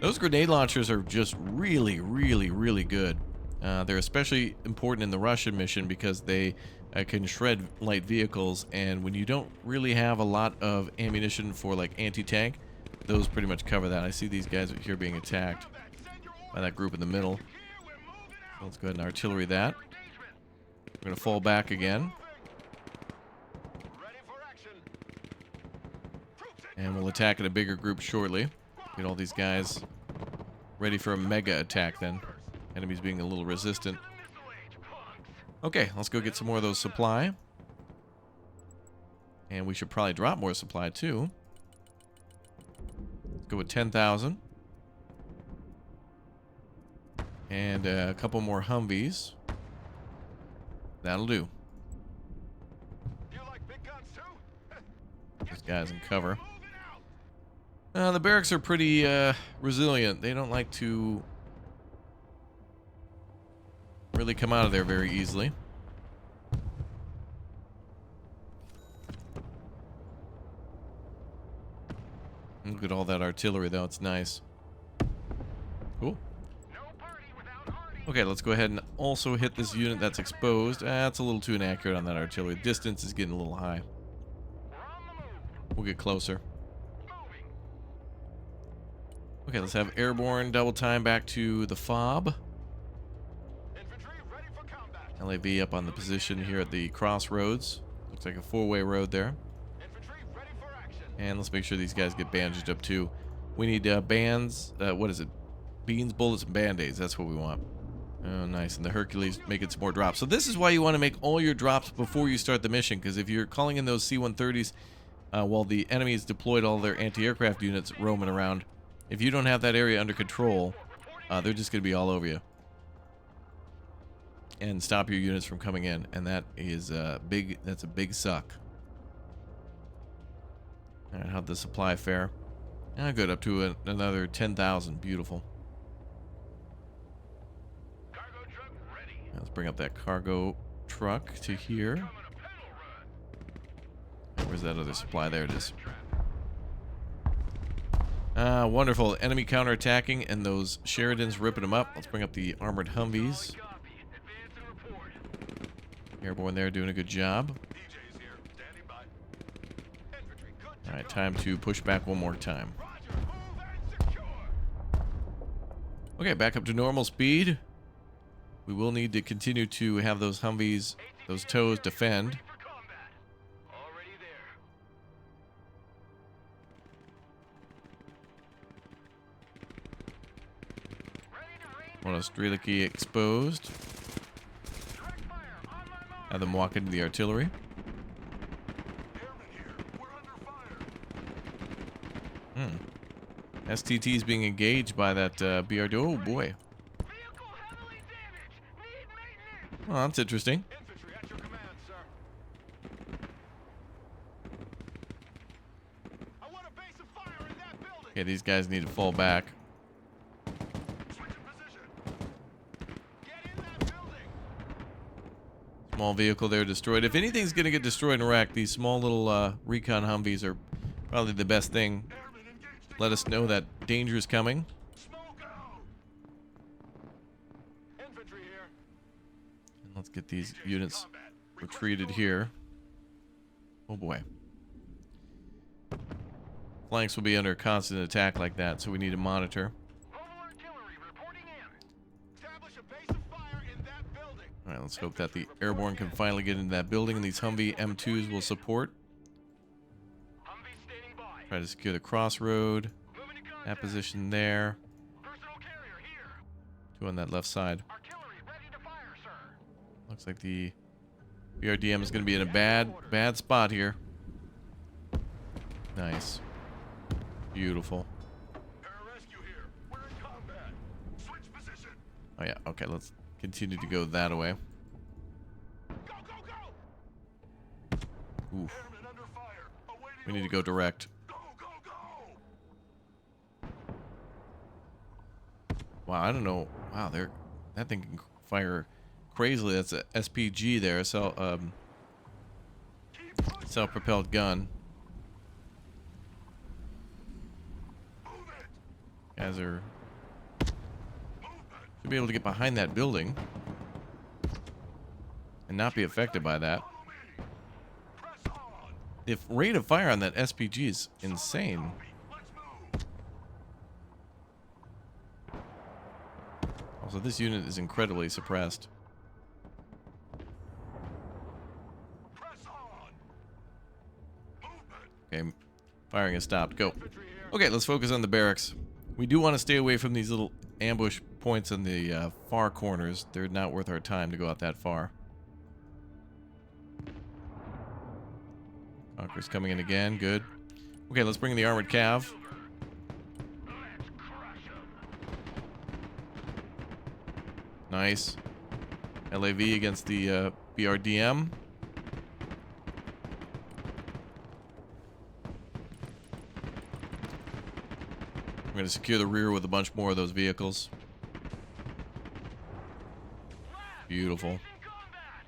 Those grenade launchers are just really, really, really good. They're especially important in the Russian mission because they can shred light vehicles, and when you don't really have a lot of ammunition for like anti-tank, those pretty much cover that. I see these guys here being attacked by that group in the middle. Let's go ahead and artillery that. We're going to fall back again. And we'll attack in a bigger group shortly. Get all these guys ready for a mega attack then. Enemies being a little resistant. Okay, let's go get some more of those supply. And we should probably drop more supply too. Let's go with 10,000. And a couple more Humvees. That'll do. This guy's in cover. The barracks are pretty resilient. They don't like to really come out of there very easily. Look at all that artillery, though. It's nice. Cool. Okay, let's go ahead and also hit this unit that's exposed. That's a little too inaccurate on that artillery. Distance is getting a little high. We'll get closer. Okay, let's have airborne double time back to the FOB. LAV up on the position here at the crossroads. Looks like a 4-way road there. And let's make sure these guys get bandaged up too. We need bands. What is it? Beans, bullets, and band-aids. That's what we want. Oh, nice. And the Hercules making some more drops. So this is why you want to make all your drops before you start the mission, because if you're calling in those C-130s while the enemy's deployed all their anti-aircraft units roaming around, if you don't have that area under control, they're just going to be all over you. And stop your units from coming in. And that is that's a big suck. Alright, how'd the supply fare? Good, up to another 10,000. Beautiful. Let's bring up that cargo truck to here. Where's that other supply? There it is. Wonderful. Enemy counterattacking, and those Sheridans ripping them up. Let's bring up the armored Humvees. Airborne there doing a good job. Alright, time to push back one more time. Okay, back up to normal speed. We will need to continue to have those Humvees, those tows defend. Ready for combat. Already there. Ready to rain Monostreliki exposed. direct fire on my mark. Have them walk into the artillery. Airmen here. We're under fire. STT is being engaged by that BRD. Oh boy. Vehicle heavily damaged. Need maintenance. Well, that's interesting. Infantry at your command, sir. I want a base of fire in that building. Okay, these guys need to fall back. Switch in position. Get in that building. Small vehicle there destroyed. If anything's going to get destroyed and wrecked, these small little recon Humvees are probably the best thing. Airmen engaged. Let us know that danger is coming. Smoke out. Infantry here. And let's get these units retreated here. Oh boy. Flanks will be under constant attack like that, so we need to monitor. Mobile artillery reporting in. Establish a base of fire in that building. Alright, let's hope that the airborne can finally get into that building and these Humvee M2s will support. Humvee standing by. Try to secure the crossroad. Moving to That contact. position there. Personal carrier here. Two on that left side. Artillery ready to fire, sir. Looks like the BRDM is going to be in a bad spot here. Nice. Beautiful. Pararescue here. We're in combat. Switch position. Oh yeah, okay, let's continue to go that way. Go, go, go. Oof. Airmen under fire. Awaiting We need to orders. go direct. Go, go, go. Wow, I don't know. Wow, that thing can fire crazily. That's a SPG there, Keep pushing. self-propelled gun. Move it. Guys are Movement. to be able to get behind that building and not be affected by that. Follow me. Press on. The rate of fire on that SPG is insane. Let's move. Also, this unit is incredibly suppressed. Press on. Movement. Okay, firing has stopped. Go. Infantry here. Okay, let's focus on the barracks. We do want to stay away from these little ambush points in the far corners. They're not worth our time to go out that far. Conqueror's coming in again. Good. Okay, let's bring in the armored cav. Let's crush 'em. Nice. LAV against the BRDM. We're going to secure the rear with a bunch more of those vehicles. Beautiful. In combat.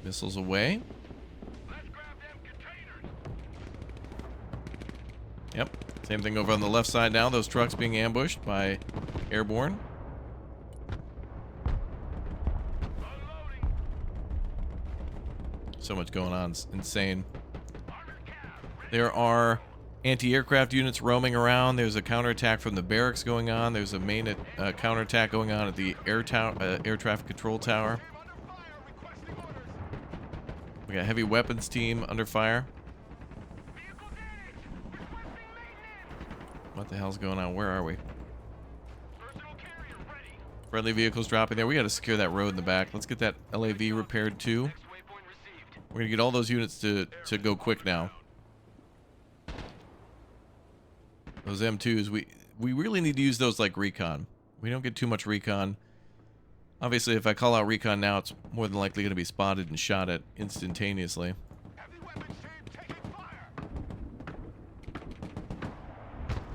Missiles away. Let's grab them containers. Yep. Same thing over on the left side now. Those trucks being ambushed by airborne. Unloading. So much going on. It's insane. Armored cap. Ready. There are anti-aircraft units roaming around. There's a counterattack from the barracks going on. There's a main counterattack going on at the air traffic control tower. I'm under fire. Requesting orders. We got heavy weapons team under fire. Vehicle damaged. Requesting maintenance. What the hell's going on? Where are we? Personal carrier ready. Friendly vehicles dropping there. We got to secure that road in the back. Let's get that LAV repaired too. Next waypoint received. We're gonna get all those units to go quick now. Those M2s, we really need to use those like recon. We don't get too much recon. Obviously, if I call out recon now, it's more than likely going to be spotted and shot at instantaneously. Heavy weapons team taking fire.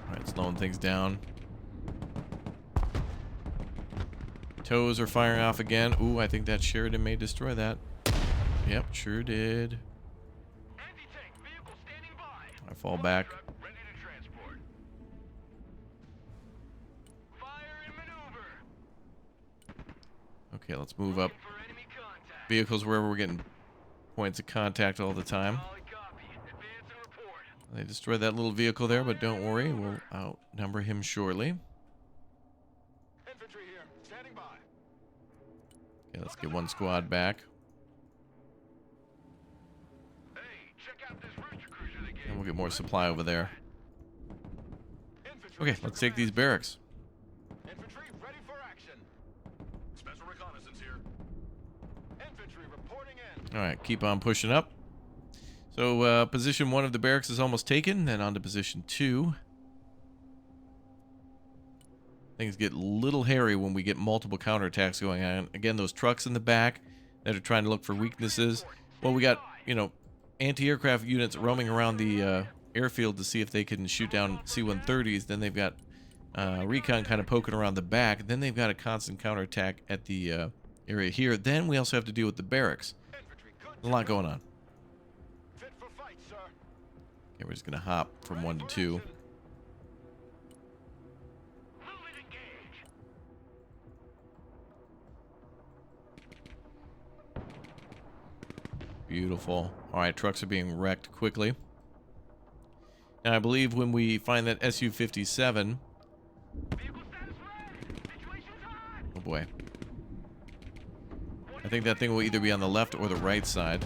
All right, slowing things down. Tows are firing off again. Ooh, I think that Sheridan may destroy that. Yep, sure did. Anti-tank vehicle standing by. I fall back. Ready to transport. Fire in maneuver. Okay, let's move up. Looking for enemy contact. Vehicles wherever we're getting points of contact all the time. Solid copy. Advance and report. They destroyed that little vehicle there, but don't worry, we'll outnumber him shortly. Infantry here, standing by. Okay, let's get one squad back. Hey, check out this rooster cruiser they gave And we'll me. get more supply over there. Infantry Okay, let's take these barracks. Infantry ready for action. Special reconnaissance here. Infantry reporting in. All right, keep on pushing up. So position 1 of the barracks is almost taken, then on to position 2. Things get a little hairy when we get multiple counterattacks going on. Again, those trucks in the back that are trying to look for weaknesses. Well, we got, you know, anti-aircraft units roaming around the airfield to see if they can shoot down C-130s. Then they've got recon kind of poking around the back. Then they've got a constant counterattack at the area here. Then we also have to deal with the barracks. Infantry good. A lot going on. Fit for fight, sir. Okay, we're just going to hop from 1 to 2. Move and engage. Beautiful. All right, trucks are being wrecked quickly. Now, I believe when we find that Su-57... Vehicle status red. Situation's hot. Oh, boy. I think that thing will either be on the left or the right side.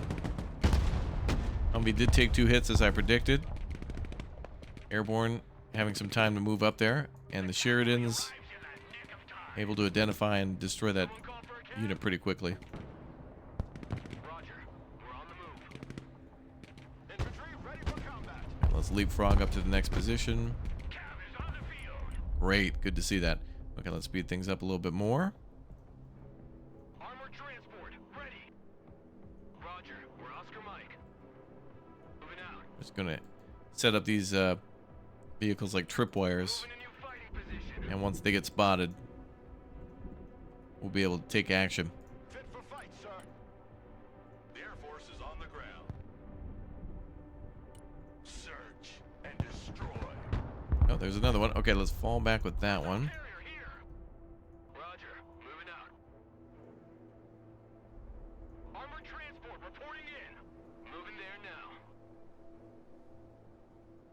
Humvee did take 2 hits, as I predicted. Airborne having some time to move up there. And the Sheridans able to identify and destroy that unit pretty quickly. Roger. We're on the move. Infantry ready for combat. Let's leapfrog up to the next position. Cav is on the field. Great. Good to see that. Okay, let's speed things up a little bit more. Armored transport ready. Roger. We're Oscar Mike. Moving out. Just going to set up these vehicles like tripwires. Moving a new fighting position. And once they get spotted, we'll be able to take action. Fit for fight, sir. The Air Force is on the ground. Search and destroy. Oh, there's another one. Okay, let's fall back with that one. Carrier here. Roger. Moving out. Armored transport reporting in. Moving there now.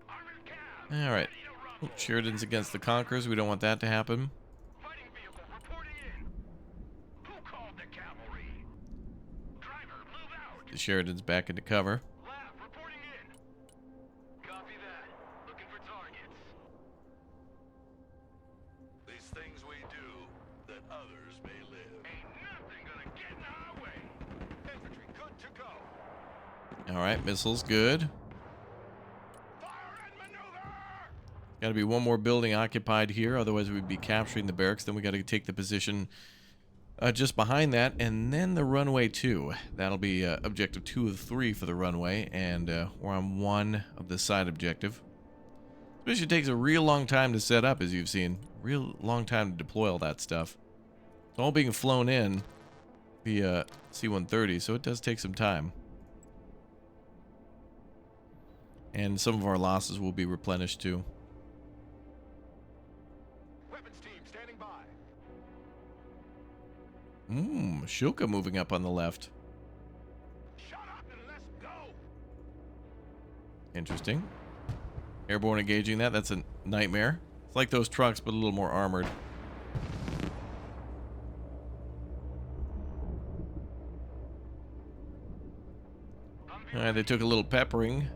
Armored cab. All right. Ready to rumble. Sheridan's against the Conquerors. We don't want that to happen. Fighting vehicle reporting in. Who called the cavalry? Driver, move out. The Sheridan's back into cover. Lab reporting in. Copy that. Looking for targets. These things we do that others may live. Ain't nothing gonna get in our way. Infantry good to go. All right, missiles, good. Fire and maneuver. Got to be one more building occupied here, otherwise we'd be capturing the barracks. Then we got to take the position just behind that, and then the runway 2. That'll be objective 2 of 3 for the runway, and we're on 1 of the side objective. This mission takes a real long time to set up, as you've seen. Real long time to deploy all that stuff. It's all being flown in via C-130, so it does take some time. And some of our losses will be replenished too. Weapons team standing by. Shilka moving up on the left. Shut up and let's go. Interesting. Airborne engaging that. That's a nightmare. It's like those trucks, but a little more armored. Alright, they took a little peppering,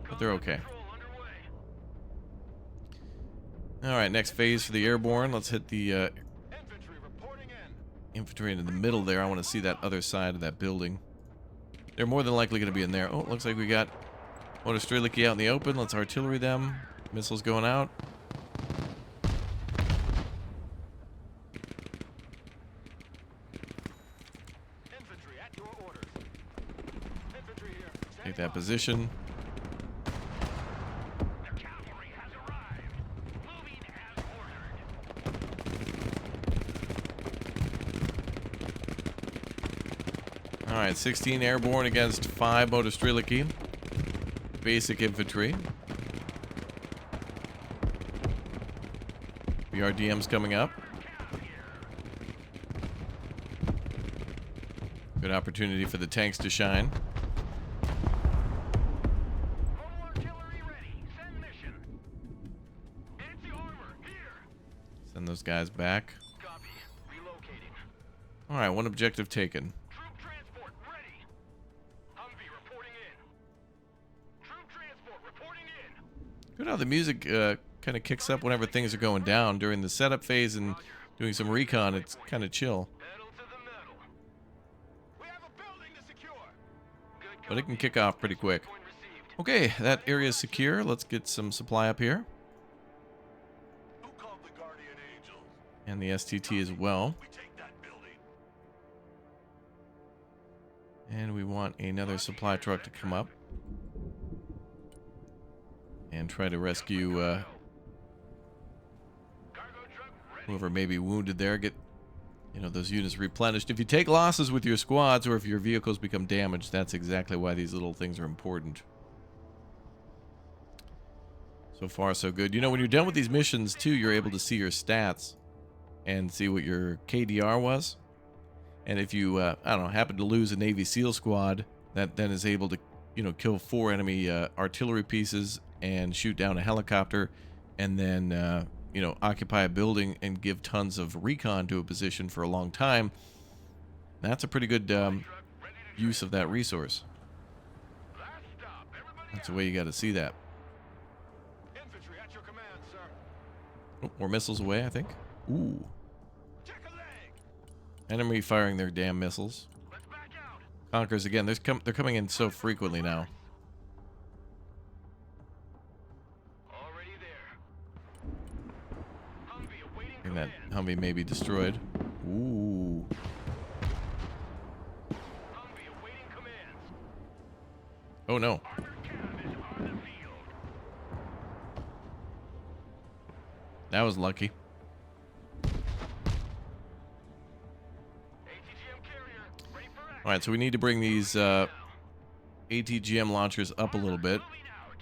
but they're okay. Alright, next phase for the airborne. Let's hit the Infantry reporting in. infantry into the middle there. I want to see that other side of that building. They're more than likely going to be in there. Oh, looks like we got Motostreliki out in the open. Let's artillery them. Missiles going out. Infantry at your orders. Infantry here. Take that position. The cavalry has arrived. Moving as ordered. Alright, 16 airborne against 5 Motostreliki. Basic infantry. BRDM's coming up. Good opportunity for the tanks to shine. Mobile artillery ready. Send those guys back. Copy. Relocating. All right, one objective taken. Troop transport ready. Humvee reporting in. Troop transport reporting in. Good how the music kind of kicks up whenever things are going down during the setup phase and doing some recon. It's kind of chill, Pedal to the metal. We have a building to secure. Good but it can copy. kick off pretty quick. Point received. Okay, that area is secure. Let's get some supply up here. Who called the Guardian Angels? And the STT as well. We take that building. And we want another supply truck to come up and try to rescue Cargo truck ready. whoever may be wounded there. Get, you know, those units replenished. If you take losses with your squads or if your vehicles become damaged, that's exactly why these little things are important. So far, so good. You know, when you're done with these missions, too, you're able to see your stats and see what your KDR was. And if you, I don't know, happen to lose a Navy SEAL squad, that then is able to, you know, kill 4 enemy artillery pieces and shoot down a helicopter and then, you know, occupy a building and give tons of recon to a position for a long time, that's a pretty good use of that resource. Last stop. Everybody That's the way you got to see that. Infantry at your command, sir. Oh, more missiles away, I think. Ooh. Check a leg. Enemy firing their damn missiles. Let's back out. Conquerors again. They're coming in so frequently now. Already there. Humvee awaiting And that command. Humvee may be destroyed. Ooh. Humvee awaiting commands. Oh no. Armored cab is on the field. That was lucky. ATGM carrier ready for action. Alright, so we need to bring these ATGM launchers up a little bit. Moving out.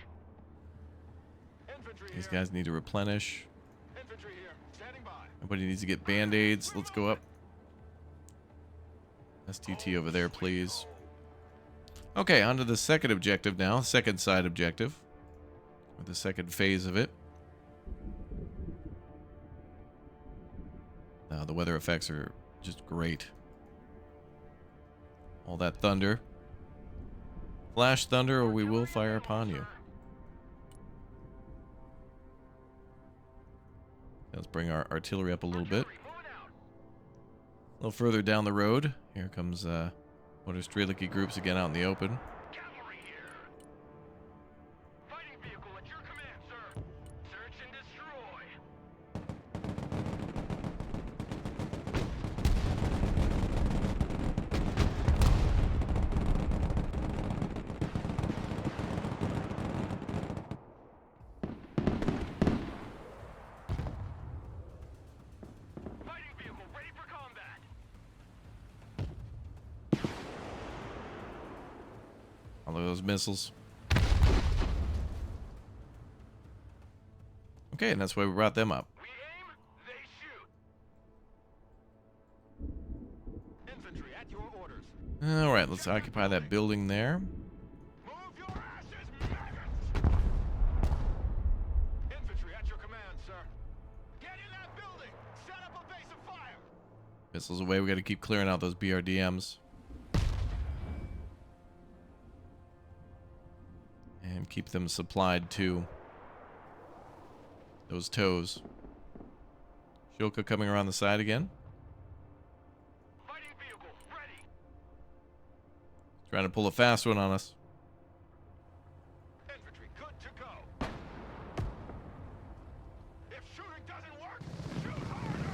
Infantry These here. guys need to replenish. Infantry here. Standing by. Everybody needs to get band-aids. Let's go up. STT over there, please. Okay, on to the second objective now. Second side objective. Or the second phase of it. The weather effects are just great. All that thunder. Flash thunder or we will fire upon you. Let's bring our artillery up a little bit. Moving out. A little further down the road. Here comes Motor Strelicky groups again out in the open. Cavalry here. Fighting vehicle at your command, sir. Search and destroy. Fighting vehicle ready for combat. All of those missiles. Okay, and that's why we brought them up. We aim, they shoot. Infantry at your orders. Alright, let's occupy that building there. Move your asses, maggots! Infantry at your command, sir. Get in that building! Set up a base of fire! Missiles away. We got to keep clearing out those BRDMs. And keep them supplied too. Those toes. Shilka coming around the side again. Fighting vehicle ready! Trying to pull a fast one on us. Infantry good to go. If shooting doesn't work, shoot harder!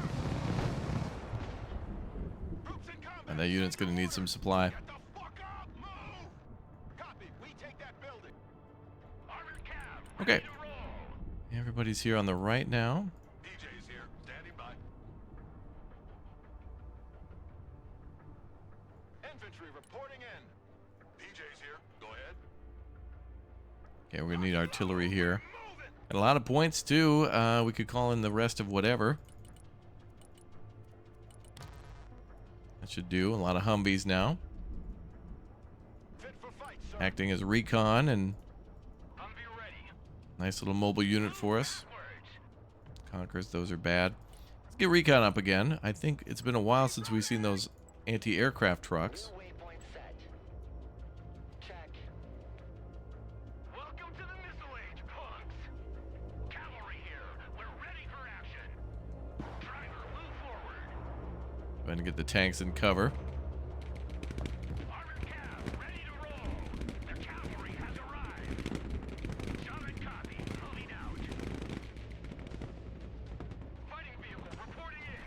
Troops in combat. And that unit's going to need some supply. Get the fuck up! Move! Copy, we take that building. Armored cab, Okay. ready to roll. Everybody's here on the right now. DJ's here, standing by. Infantry reporting in. DJ's here, go ahead. Okay, we're going to need artillery here. Moving! And a lot of points too. We could call in the rest of whatever. That should do. A lot of Humvees now. Fit for fight, sir. Acting as recon and Humvee ready. nice little mobile unit for us. Backwards. Conquerors, those are bad. Get recon up again. I think it's been a while since we've seen those anti-aircraft trucks. Waypoint set. Check. Welcome to the missile age, punks. Cavalry here. We're ready for action. Driver, move forward. Trying to get the tanks in cover. Armored cab, ready to roll. The cavalry has arrived. Solid copy. Moving out. Fighting vehicle reporting in.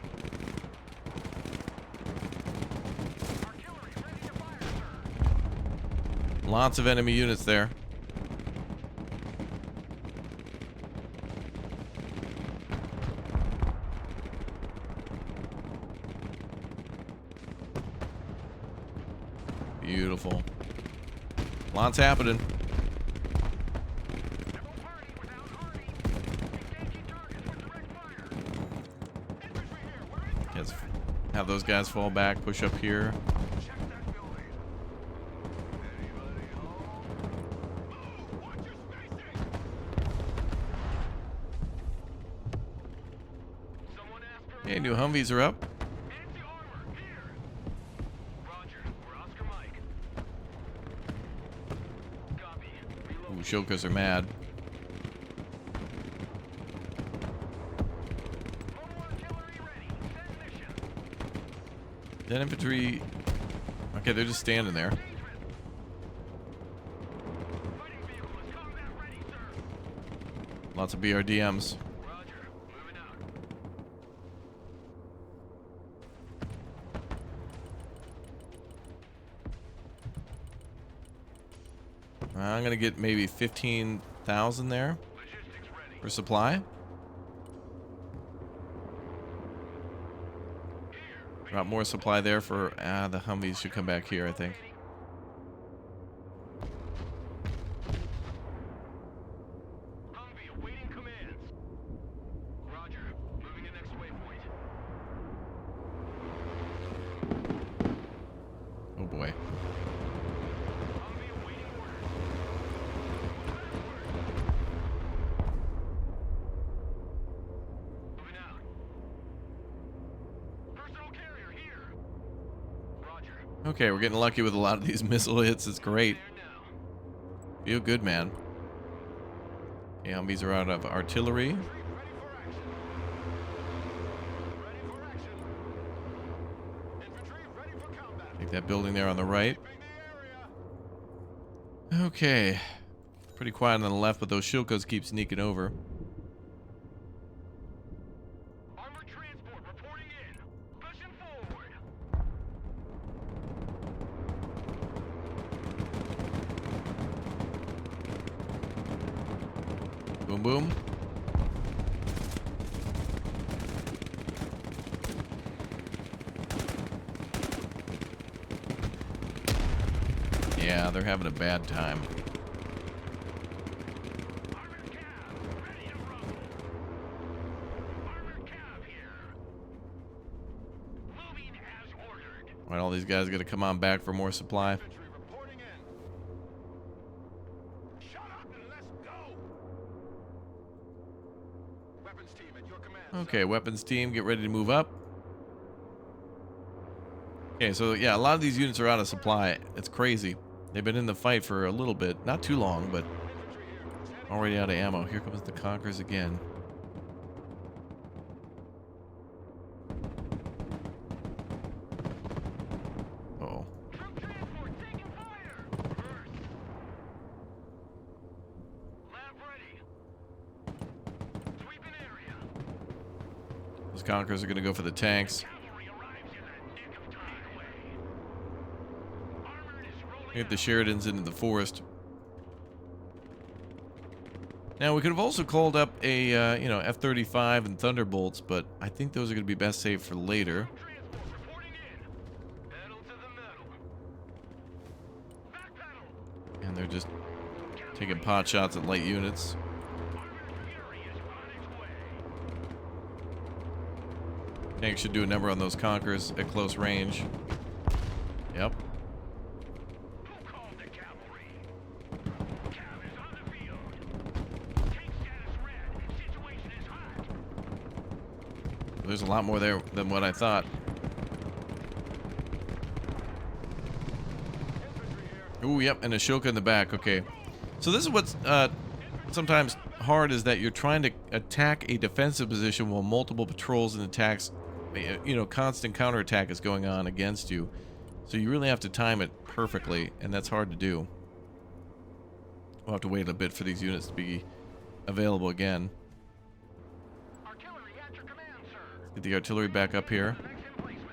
Artillery ready to fire, sir. Lots of enemy units there. Beautiful. Lots happening. No party without hardy. Engaging targets with direct fire. Infantry here. We're in combat. Yes. Have those guys fall back, push up here. Check that building. Anybody home? Move! Watch your spacing! Someone asked for Okay, new Humvees are up. anti-armor here. Roger. We're Oscar Mike. Copy. Reload. Ooh, Shilkas are mad. Mobile artillery ready. Send mission. Dead infantry. Okay, they're just standing there. Dangerous. Fighting vehicle is combat ready, sir. Lots of BRDMs. Roger. Moving out. I'm gonna get maybe 15,000 there Logistics ready. for supply. Got more supply there for the Humvees should come back here, I think. Humvee awaiting commands. Roger. Moving to next waypoint. Oh boy. Humvee awaiting orders. Moving out. Personal carrier here. Roger. Okay, we're getting lucky with a lot of these missile hits. It's great. There now. Feel good, man. Okay, Humvees are out of artillery. Ready for action. Ready for action. Infantry ready for combat. Take that building there on the right. Keeping the area. Okay. Pretty quiet on the left, but those Shilkas keep sneaking over. Armored transport reporting in. Pushing forward. Boom, boom. Yeah, they're having a bad time. Armored cab ready to roll. Armored cab here. Moving as ordered. All right, all these guys got to come on back for more supply. Infantry reporting in. Shut up and let's go. Weapons team at your command. Okay, weapons team, get ready to move up. Okay, so yeah, a lot of these units are out of supply. It's crazy. They've been in the fight for a little bit. Not too long, but Infantry here. Standing already out of ammo. Here comes the Conquerors again. Uh-oh. Troop transport taking fire. Reverse. Lab ready. Sweeping area. Those Conquerors are going to go for the tanks. Cavalry arrives in the nick of time. Armored is rolling Get the out. Sheridans into the forest. Now, we could have also called up a, F-35 and Thunderbolts, but I think those are going to be best saved for later. Transport reporting in. Pedal to the metal. Back pedal. And they're just taking pot shots at light units. Armored fury is on its way. Tanks should do a number on those Conquerors at close range. Yep. Who called the cavalry? Cav is on the field. Tank status red. Situation is hot. there's a lot more there than what I thought. Ooh, yep, and Ashoka in the back. Okay. So this is what's sometimes hard, is that you're trying to attack a defensive position while multiple patrols and attacks, you know, constant counterattack is going on against you. So you really have to time it perfectly, and that's hard to do. We'll have to wait a bit for these units to be available again. Artillery at your command, sir. Get the artillery back up here. Next emplacement.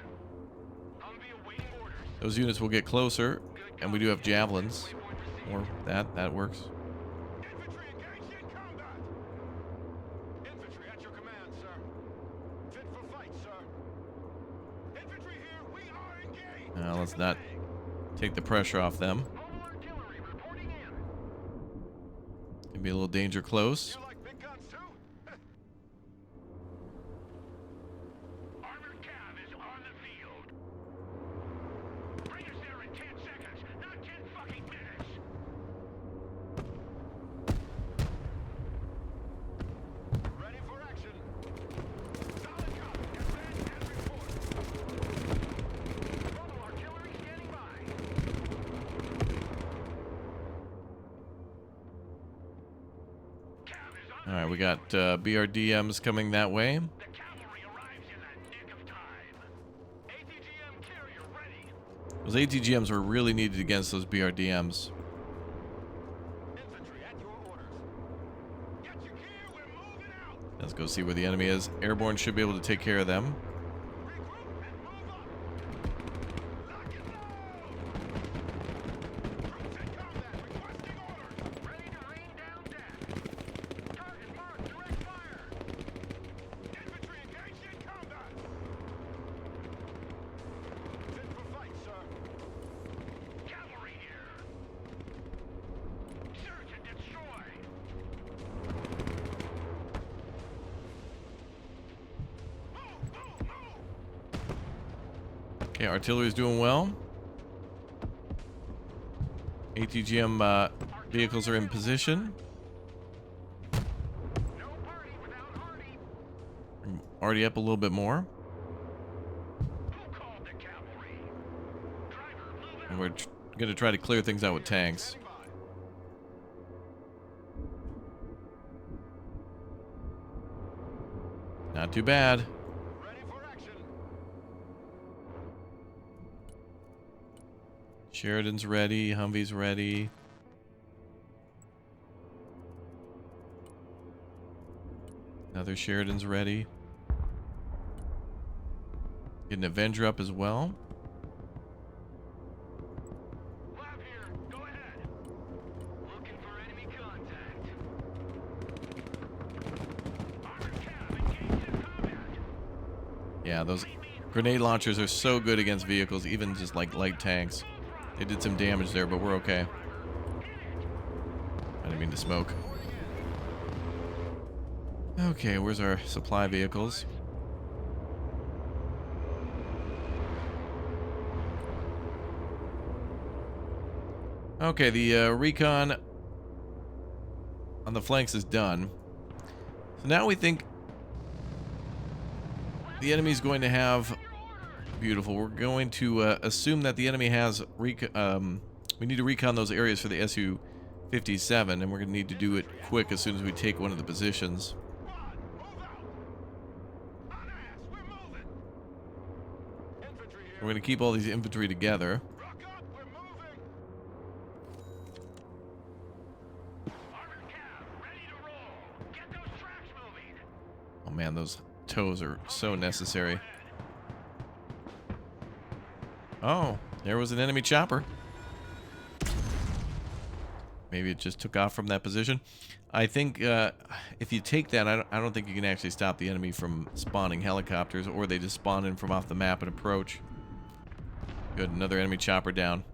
Humvee awaiting orders. Those units will get closer, and we do have javelins. Or that works. Infantry engaged in combat. Infantry at your command, sir. Fit for fight, sir. Infantry here, we are engaged. Let's not take the pressure off them. Mobile artillery reporting in. Can be a little danger close. You like big guns too? Armored cav is on the field. Bring us there in 10 seconds, not 10 fucking minutes. Ready for action. Solid copy. Advance and report. Mobile artillery standing by. Cav is on. All right, we got BRDMs coming that way. The cavalry arrives in the nick of time. ATGM carrier ready. Those ATGMs were really needed against those BRDMs. Infantry at your orders. Get your gear, we're moving out. Let's go see where the enemy is. Airborne should be able to take care of them. Regroup and move up. Lock and load. Troops in combat, requesting orders. Ready to rain down death. Target marked, direct fire. Infantry engaged in combat. Fit for fight, sir. Cavalry here. Search and destroy. Move, move, move. Okay, artillery's doing well. ATGM vehicles are in position. No party without Hardy. Already up a little bit more. Who called the cavalry? Driver, move out. And we're going to try to clear things out with tanks. Standing by. Not too bad. Ready for action. Sheridan's ready. Humvee's ready. Another Sheridan's ready. Get an Avenger up as well. Lab here. Go ahead. Looking for enemy contact. Armored cav engaged in combat. Yeah, those grenade launchers are so good against vehicles, even just like light tanks. They did some damage there, but we're okay. I didn't mean to smoke. Okay, where's our supply vehicles? Okay, the recon on the flanks is done. So now we think the enemy's going to have... Beautiful. We're going to assume that the enemy has... we need to recon those areas for the Su-57, and we're going to need to do it quick as soon as we take one of the positions. Squad, move out. On ass, we're moving. Infantry here. We're going to keep all these infantry together. Rock up, we're moving. Armored cav, ready to roll. Get those tracks moving. Oh man, those tows are so necessary. Oh, there was an enemy chopper. Maybe it just took off from that position. I think if you take that, I don't think you can actually stop the enemy from spawning helicopters, or they just spawn in from off the map and approach. Good, another enemy chopper down.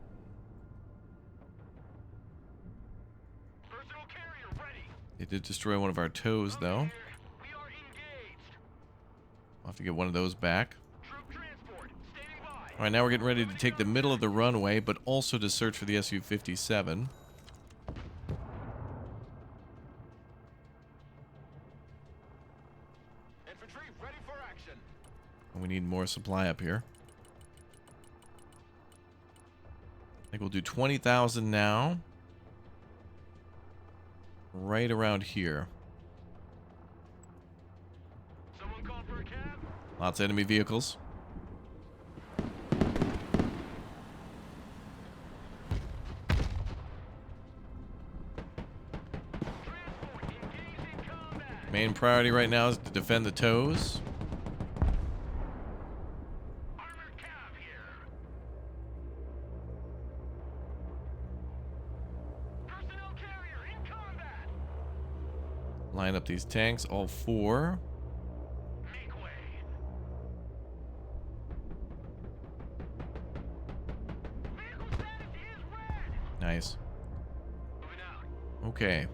Personal carrier ready. They did destroy one of our tows, though. We are engaged. We'll have to get one of those back. Troop transport, standing by. All right, now we're getting ready to take the middle of the runway, but also to search for the Su-57. Infantry ready for action. And we need more supply up here. I think we'll do 20,000 now. Right around here. Someone call for a cab? Lots of enemy vehicles. Transport, engaging combat. Main priority right now is to defend the tows. Armored cab here. Personnel carrier in combat. Line up these tanks, all 4. Make way. Vehicle status is red. Nice. Moving out. Okay.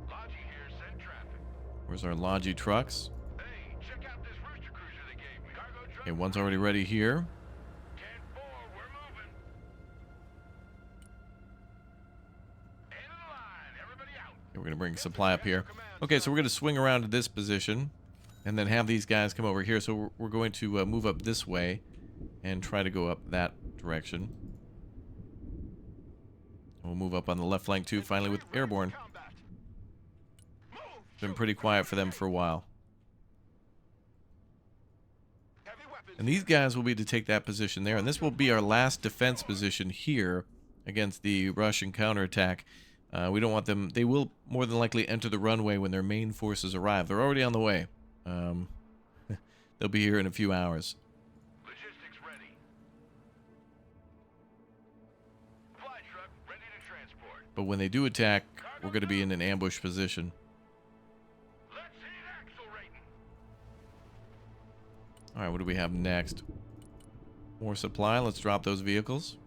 Logi here, send traffic. Where's our Logi trucks? Hey, check out this rooster cruiser they gave me. Cargo truck. Okay, one's already ready here. 10-4, we're moving. End of the line, everybody out. Okay, we're going to bring supply up here. Okay, so we're going to swing around to this position and then have these guys come over here. So we're going to move up this way and try to go up that direction. We'll move up on the left flank too, finally with airborne. Combat. Move. Been pretty quiet for them for a while. Heavy weapons. And these guys will be to take that position there. And this will be our last defense position here against the Russian counterattack. We don't want them... They will more than likely enter the runway when their main forces arrive. They're already on the way. They'll be here in a few hours. Logistics ready. Fly truck ready to transport. But when they do attack, we're going to be in an ambush position. Let's hit axle rating. Alright, what do we have next? More supply. Let's drop those vehicles.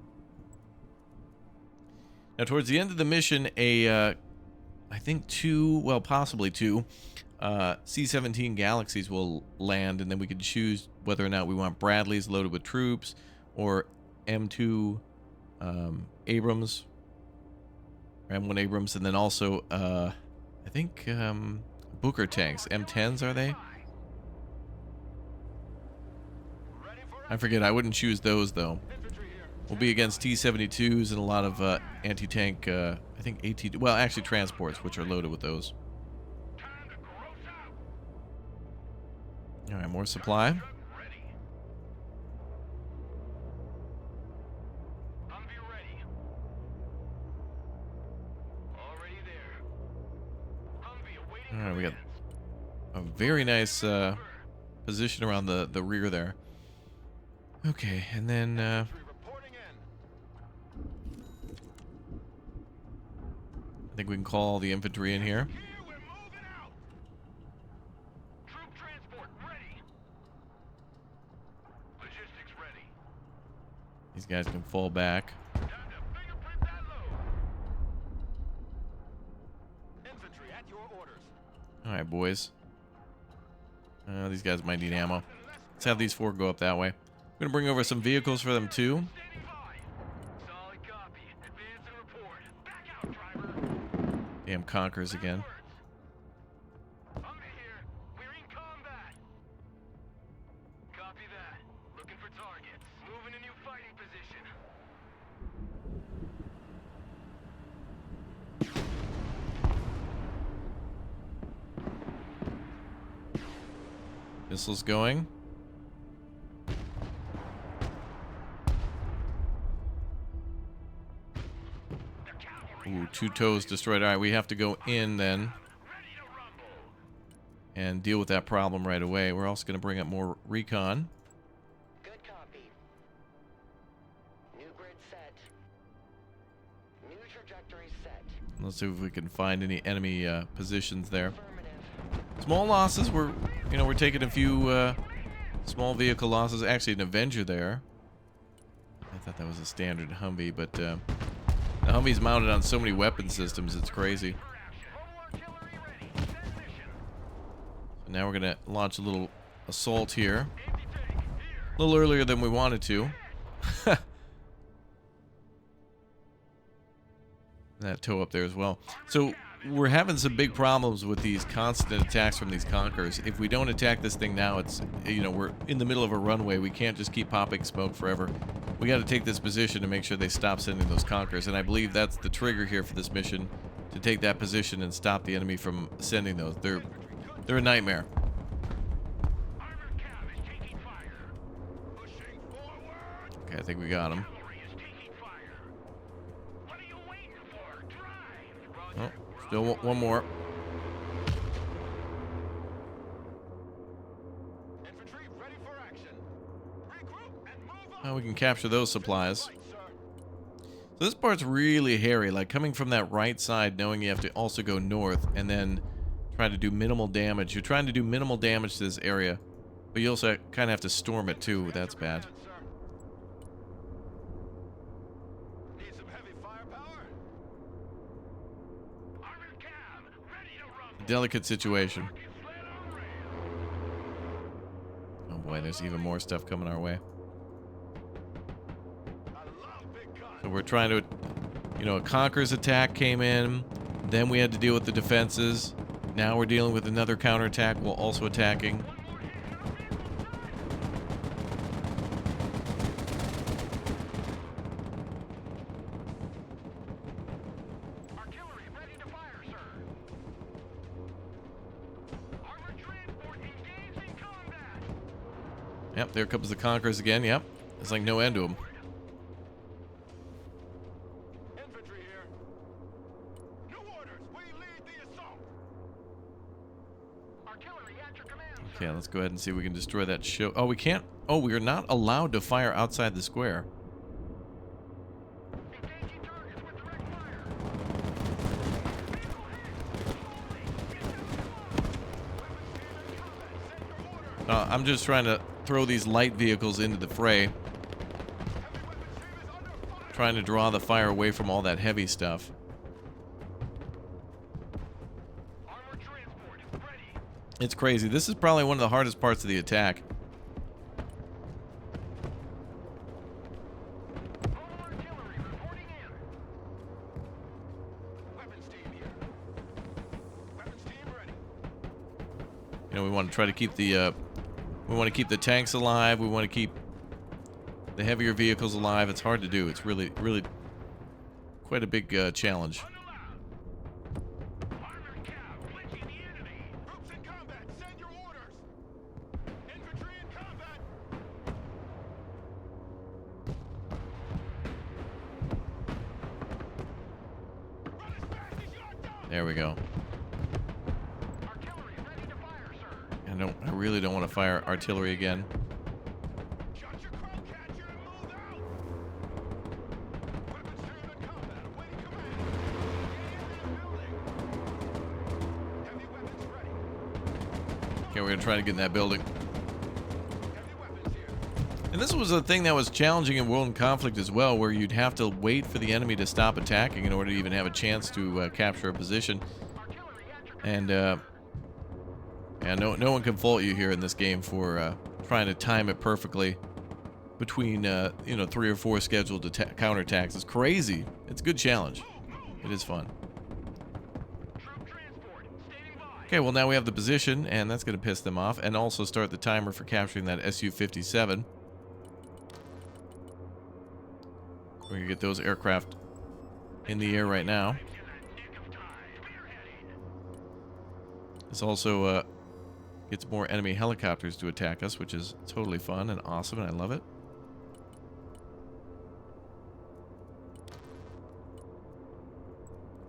Now, towards the end of the mission, I think 2, well, possibly 2, C-17 Galaxies will land, and then we can choose whether or not we want Bradleys loaded with troops or M2 Abrams, or M1 Abrams, and then also, I think, Booker tanks. M10s, are they? Ready for I forget. I wouldn't choose those, though. infantry here. We'll be against T-72s and a lot of anti-tank, I think AT... Well, actually transports, which are loaded with those. Time to gross out. All right, more supply. Truck ready. Humvee ready. Already there. Humvee awaiting. All right, we got commands. a very nice position around the rear there. Okay, and then Infantry reporting in. I think we can call the infantry in here. Here we're moving out. Troop transport ready. Logistics ready. These guys can fall back. Time to fingerprint that load. Infantry at your orders. All right, boys. These guys might need ammo. Let's have these 4 go up that way. I'm going to bring over some vehicles for them, too. Standing by. Solid copy. Advance and report. Back out, driver. Damn Conquerors again. Humvee here. We're in combat. Copy that. Looking for targets. Moving to new fighting position. Missiles going. Ooh, 2 toes destroyed. All right, we have to go in then Ready to rumble. and deal with that problem right away. We're also going to bring up more recon. Good copy. New grid set. New trajectory set. Let's see if we can find any enemy positions there. Affirmative. Small losses. We're taking a few small vehicle losses. Actually, an Avenger there. I thought that was a standard Humvee, but the Humvee's mounted on so many weapon systems, it's crazy. Mobile artillery ready. Send mission. So now we're gonna launch a little assault here. Anti-tank here. A little earlier than we wanted to. That tow up there as well. So we're having some big problems with these constant attacks from these Conquerors. If we don't attack this thing now, it's, you know, we're in the middle of a runway. We can't just keep popping smoke forever. We got to take this position to make sure they stop sending those Conquerors, and I believe that's the trigger here for this mission, to take that position and stop the enemy from sending those. They're a nightmare. Armored cab is taking fire. Pushing forward. Okay, I think we got him. Cavalry is taking fire. What are you waiting for? Drive. Oh, still one more. Infantry ready for action. Regroup and move on. We can capture those supplies. Fight, sir. So this part's really hairy, like coming from that right side, knowing you have to also go north and then try to do minimal damage. You're trying to do minimal damage to this area, but you also kind of have to storm it too. That's bad. Sir. Need some heavy firepower? Armored cab ready to rumble. Delicate situation. Rocket sled on rail. Oh boy, there's even more stuff coming our way. I love big guns. So we're trying to, you know, a Conqueror's attack came in, then we had to deal with the defenses. Now we're dealing with another counterattack while also attacking. Artillery ready to fire, sir. Armored transport engaged in combat. Yep, there comes the Conquerors again. Yep, it's like no end to them. Infantry here. New orders. We lead the assault. Artillery at your command, sir. Okay, let's go ahead and see if we can destroy that show. Oh, we can't. Oh, we are not allowed to fire outside the square. Engaging targets with direct fire. I'm just trying to throw these light vehicles into the fray, trying to draw the fire away from all that heavy stuff. Armored transport ready. It's crazy. This is probably one of the hardest parts of the attack. Total artillery reporting in. Weapons team here. Weapons team ready. You know, we want to try to keep the tanks alive. We want to keep the heavier vehicles alive. It's hard to do. It's really quite a big challenge. Unallowed. Armored cab flinching the enemy. Troops in combat. Send your orders. Infantry in combat. Run as fast as you're done. There we go. Artillery ready to fire, sir. I really don't want to fire artillery again. Shut your crow catcher and move out. Weapons team in combat. Awaiting command. Get in that building. Heavy weapons ready. Okay, we're gonna try to get in that building. Heavy weapons here. And this was a thing that was challenging in World in Conflict as well, where you'd have to wait for the enemy to stop attacking in order to even have a chance to capture a position. Artillery at your And yeah, no one can fault you here in this game for trying to time it perfectly between you know, 3 or 4 scheduled counterattacks. It's crazy. It's a good challenge. It is fun. troop transport. Standing by. Okay, well now we have the position, and that's going to piss them off, and also start the timer for capturing that Su-57. We're going to get those aircraft in the air right now. In the nick of time. Spearheading. This also gets more enemy helicopters to attack us, which is totally fun and awesome, and I love it.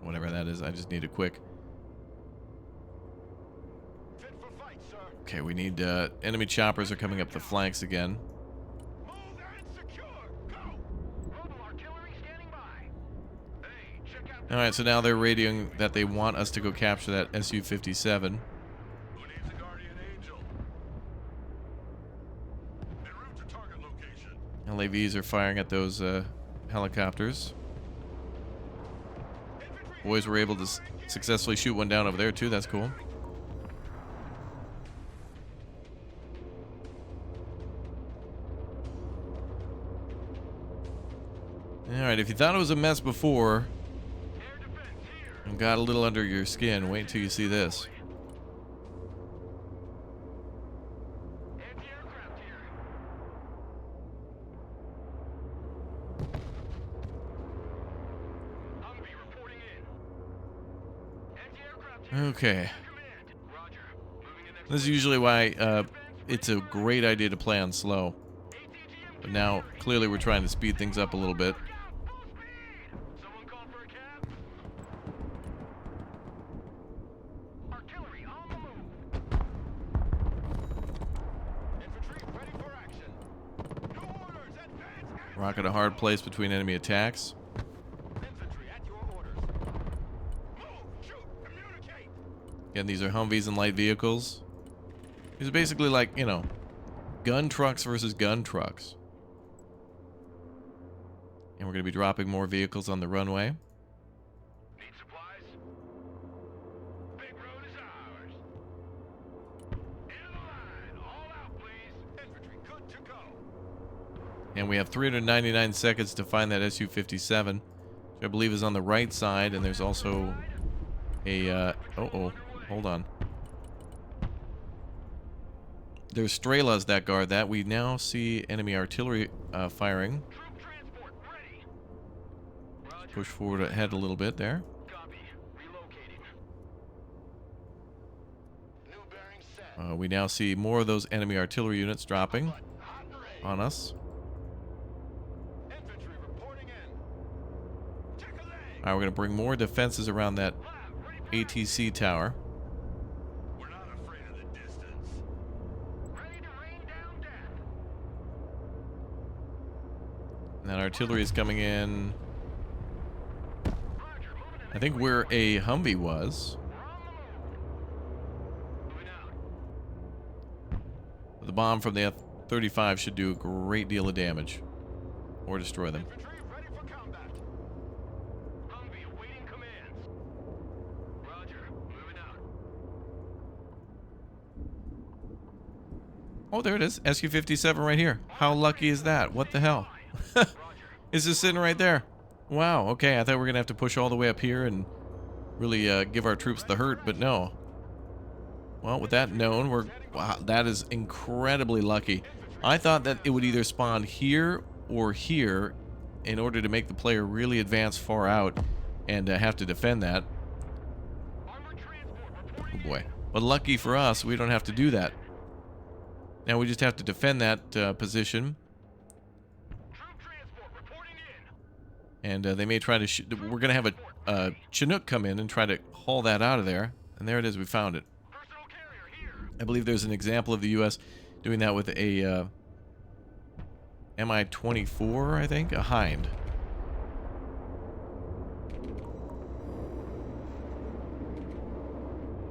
Whatever that is, I just need a quick. Fit for fight, sir. Okay, we need enemy choppers are coming up the flanks again. Move and secure. Go. Mobile artillery standing by. Hey, check out. All right, so now they're radioing that they want us to go capture that Su-57. Who needs a guardian angel? En route to target location. LAVs are firing at those helicopters. Boys were able to successfully shoot one down over there too. That's cool. All right, if you thought it was a mess before, Air defense here. got a little under your skin. Wait until you see this. Anti-aircraft here. Humvee reporting in. Anti-aircraft here. Okay. Command. Roger. Moving in next. This is usually why it's a great idea to play on slow. But now, clearly we're trying to speed things up a little bit. Full speed. Someone call for a cab. Artillery on the move. Infantry ready for action. New orders. Advance. Rock at a hard place between enemy attacks. Infantry at your orders. Move. Shoot. Communicate. Again, these are Humvees and light vehicles. These are basically like, you know, gun trucks versus gun trucks. And we're going to be dropping more vehicles on the runway. Need supplies? Big road is ours. Into the line. All out, please. Infantry good to go. And we have 399 seconds to find that Su-57, which I believe is on the right side. And there's also a, hold on. There's Strelas that guard that. We now see enemy artillery firing. Troop transport ready. Roger. Push forward ahead a little bit there. Copy. Relocating. New bearing set. We now see more of those enemy artillery units dropping Hot and ready. on us. Infantry reporting in. Check a leg. All right, we're going to bring more defenses around that Flat. Ready. ATC tower. We're not afraid of the distance. Ready to rain down death. And that artillery is coming in. Roger. Moving in. I think where a Humvee was. We're on the move. Moving out. The bomb from the F-35 should do a great deal of damage. Or destroy them. Infantry ready for combat. Humvee awaiting commands. Roger. Moving out. Oh, there it is. Su-57 right here. How lucky is that? What the hell? Roger. It's just sitting right there. Wow, okay. I thought we were going to have to push all the way up here and really give our troops the hurt, but no. Well, with that known, wow, that is incredibly lucky. I thought that it would either spawn here or here in order to make the player really advance far out and have to defend that. Armored transport Oh reporting. boy. But lucky for us, we don't have to do that. Now we just have to defend that position. Troop transport reporting in. And they may try to we're going to have a Chinook come in and try to haul that out of there. And there it is. We found it. Personal carrier here. I believe there's an example of the U.S. doing that with a Mi-24, I think, a Hind.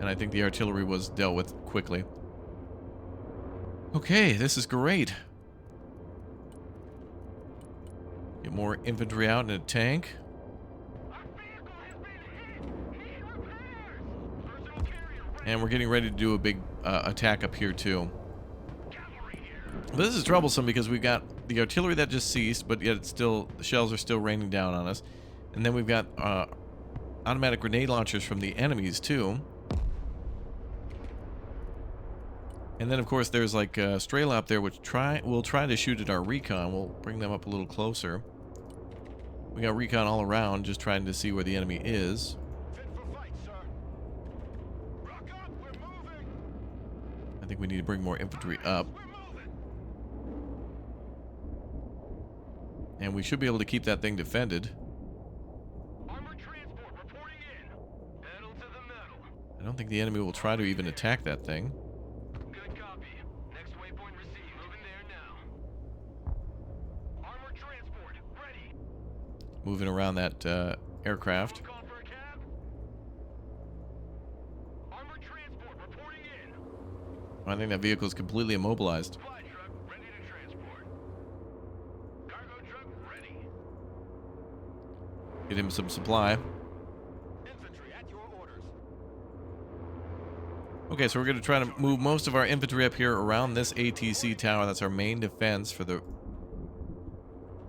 And I think the artillery was dealt with quickly. Okay, this is great. Get more infantry out in a tank. Our vehicle has been hit. Need repairs. Personal carrier ready. And we're getting ready to do a big attack up here, too. Cavalry here. This is troublesome because we've got the artillery that just ceased, but yet it's still, the shells are still raining down on us. And then we've got automatic grenade launchers from the enemies, too. And then, of course, there's like Strela up there, which we'll try to shoot at our recon. We'll bring them up a little closer. We got recon all around, just trying to see where the enemy is. Fit for fight, sir. Rock up. We're moving. I think we need to bring more infantry up. We're moving. And we should be able to keep that thing defended. Armored transport reporting in. Pedal to the metal. I don't think the enemy will try to even attack that thing. Good copy. Next waypoint received. Moving there now. Armored transport ready. Moving around that aircraft. Call for a cab. Armored transport reporting in. I think that vehicle is completely immobilized. Supply truck ready to transport. Cargo truck ready. Get him some supply. Infantry at your orders. Okay, so we're going to try to move most of our infantry up here around this ATC tower. That's our main defense for the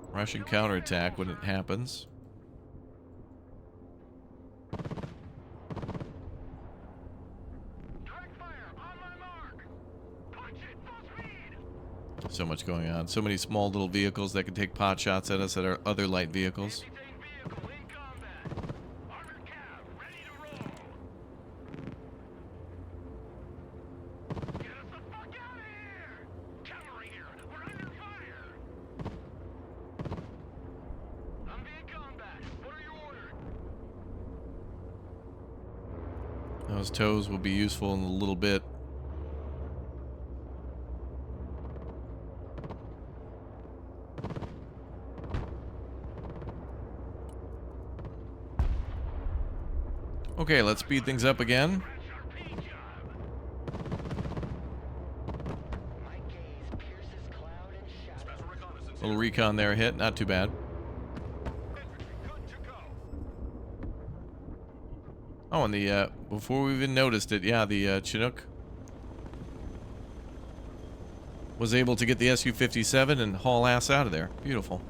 Russian counterattack when it happens. So much going on. So many small little vehicles that can take pot shots at us at our other light vehicles. Anti-tank vehicle in combat. Armored cab, ready to roll. Get us the fuck out of here! Cavalry here, we're under fire. I'm in combat. What are your orders? Those tows will be useful in a little bit. Okay, let's speed things up again. My gaze pierces cloud and shadow. Little recon there hit, not too bad. Oh, and the, before we even noticed it, yeah, the Chinook was able to get the Su-57 and haul ass out of there. Beautiful.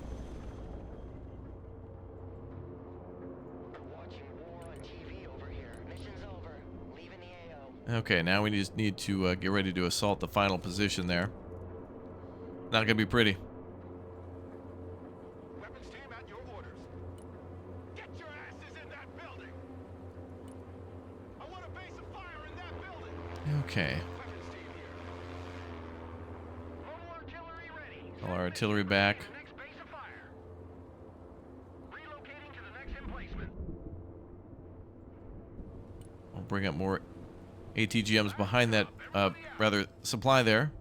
Watching war on TV over here. Mission's over. Leaving the AO. Okay, now we just need to get ready to assault the final position there. Not gonna be pretty. Weapons team at your orders. Get your asses in that building. I want a base of fire in that building. Okay. Weapons team here. Mobile artillery ready. All our artillery back. Next base of fire. Relocating to the next emplacement. We'll bring up more ATGMs behind that, rather, supply there.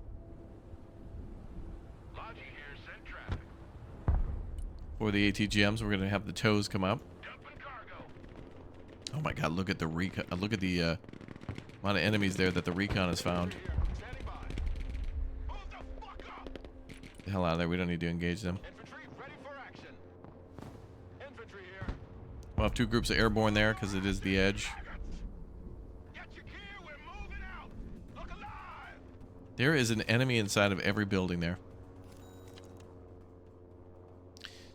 Logi here, send traffic. For the ATGMs, we're gonna have the tows come up. Dumping cargo. Oh my god, look at the recon. Look at the amount of enemies there that the recon has found. Here, standing by. Move the fuck up. Get the hell out of there. We don't need to engage them. Infantry ready for action. Infantry here. We'll have two groups of airborne there because it is the edge. Get your gear, we're moving out. Look alive. There is an enemy inside of every building there.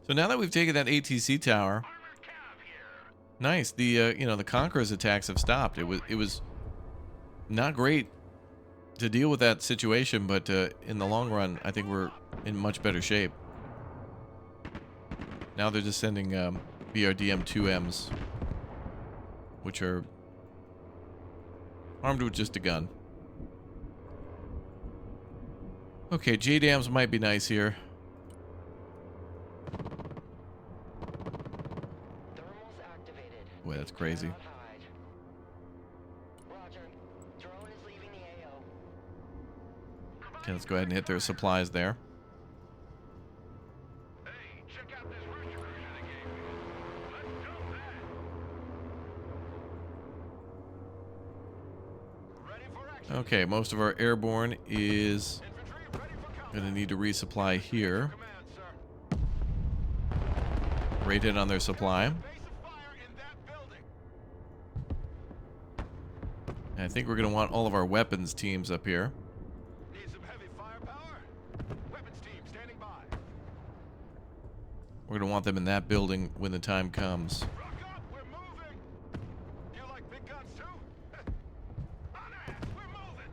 So now that we've taken that ATC tower, Armored cab here. nice. The you know, the Conqueror's attacks have stopped. It was not great to deal with that situation, but in the long run, I think we're in much better shape. Now they're just sending BRDM-2Ms, which are armed with just a gun. Okay, JDAMs might be nice here. Thermals activated. Boy, that's crazy. Cannot hide. Roger. Drone is leaving the AO. Okay, let's go ahead and hit their supplies there. Hey, check out this retrocruiser they gave me. Let's dump that. Ready for action. Okay, most of our airborne is Infantry ready for combat. going to need to resupply here. Command, sir. Right in on their supply. Base of fire in that building. And I think we're going to want all of our weapons teams up here. Need some heavy firepower? Weapons team standing by. We're going to want them in that building when the time comes. Rock up, we're moving. You like big guns too? On ass, we're moving.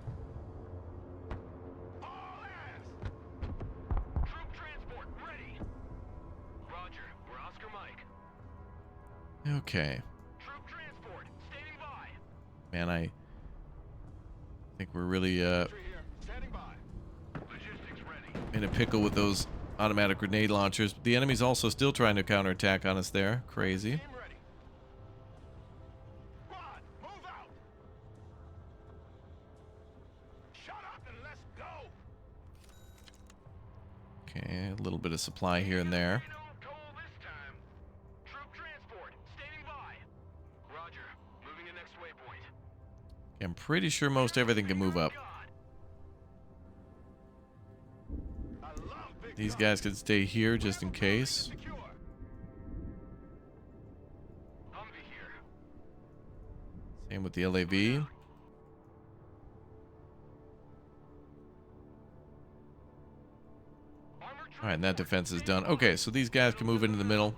All ass. Troop transport ready. Roger, we're Oscar Mike. Okay. Troop transport standing by. Man, I think we're really Infantry here, standing by. Logistics ready. in a pickle with those automatic grenade launchers. The enemy's also still trying to counterattack on us there. Crazy. Team ready. Squad, move out. Shut up and let's go. Okay, a little bit of supply here and there. You know, coal this time. Troop transport standing by. Roger, moving to next waypoint. I'm pretty sure most everything can move up. I love big These guns. guys could stay here just in case. Secure. Humvee here. Same with the LAV. Armored All right, and that defense is done. Okay, so these guys can move into the middle.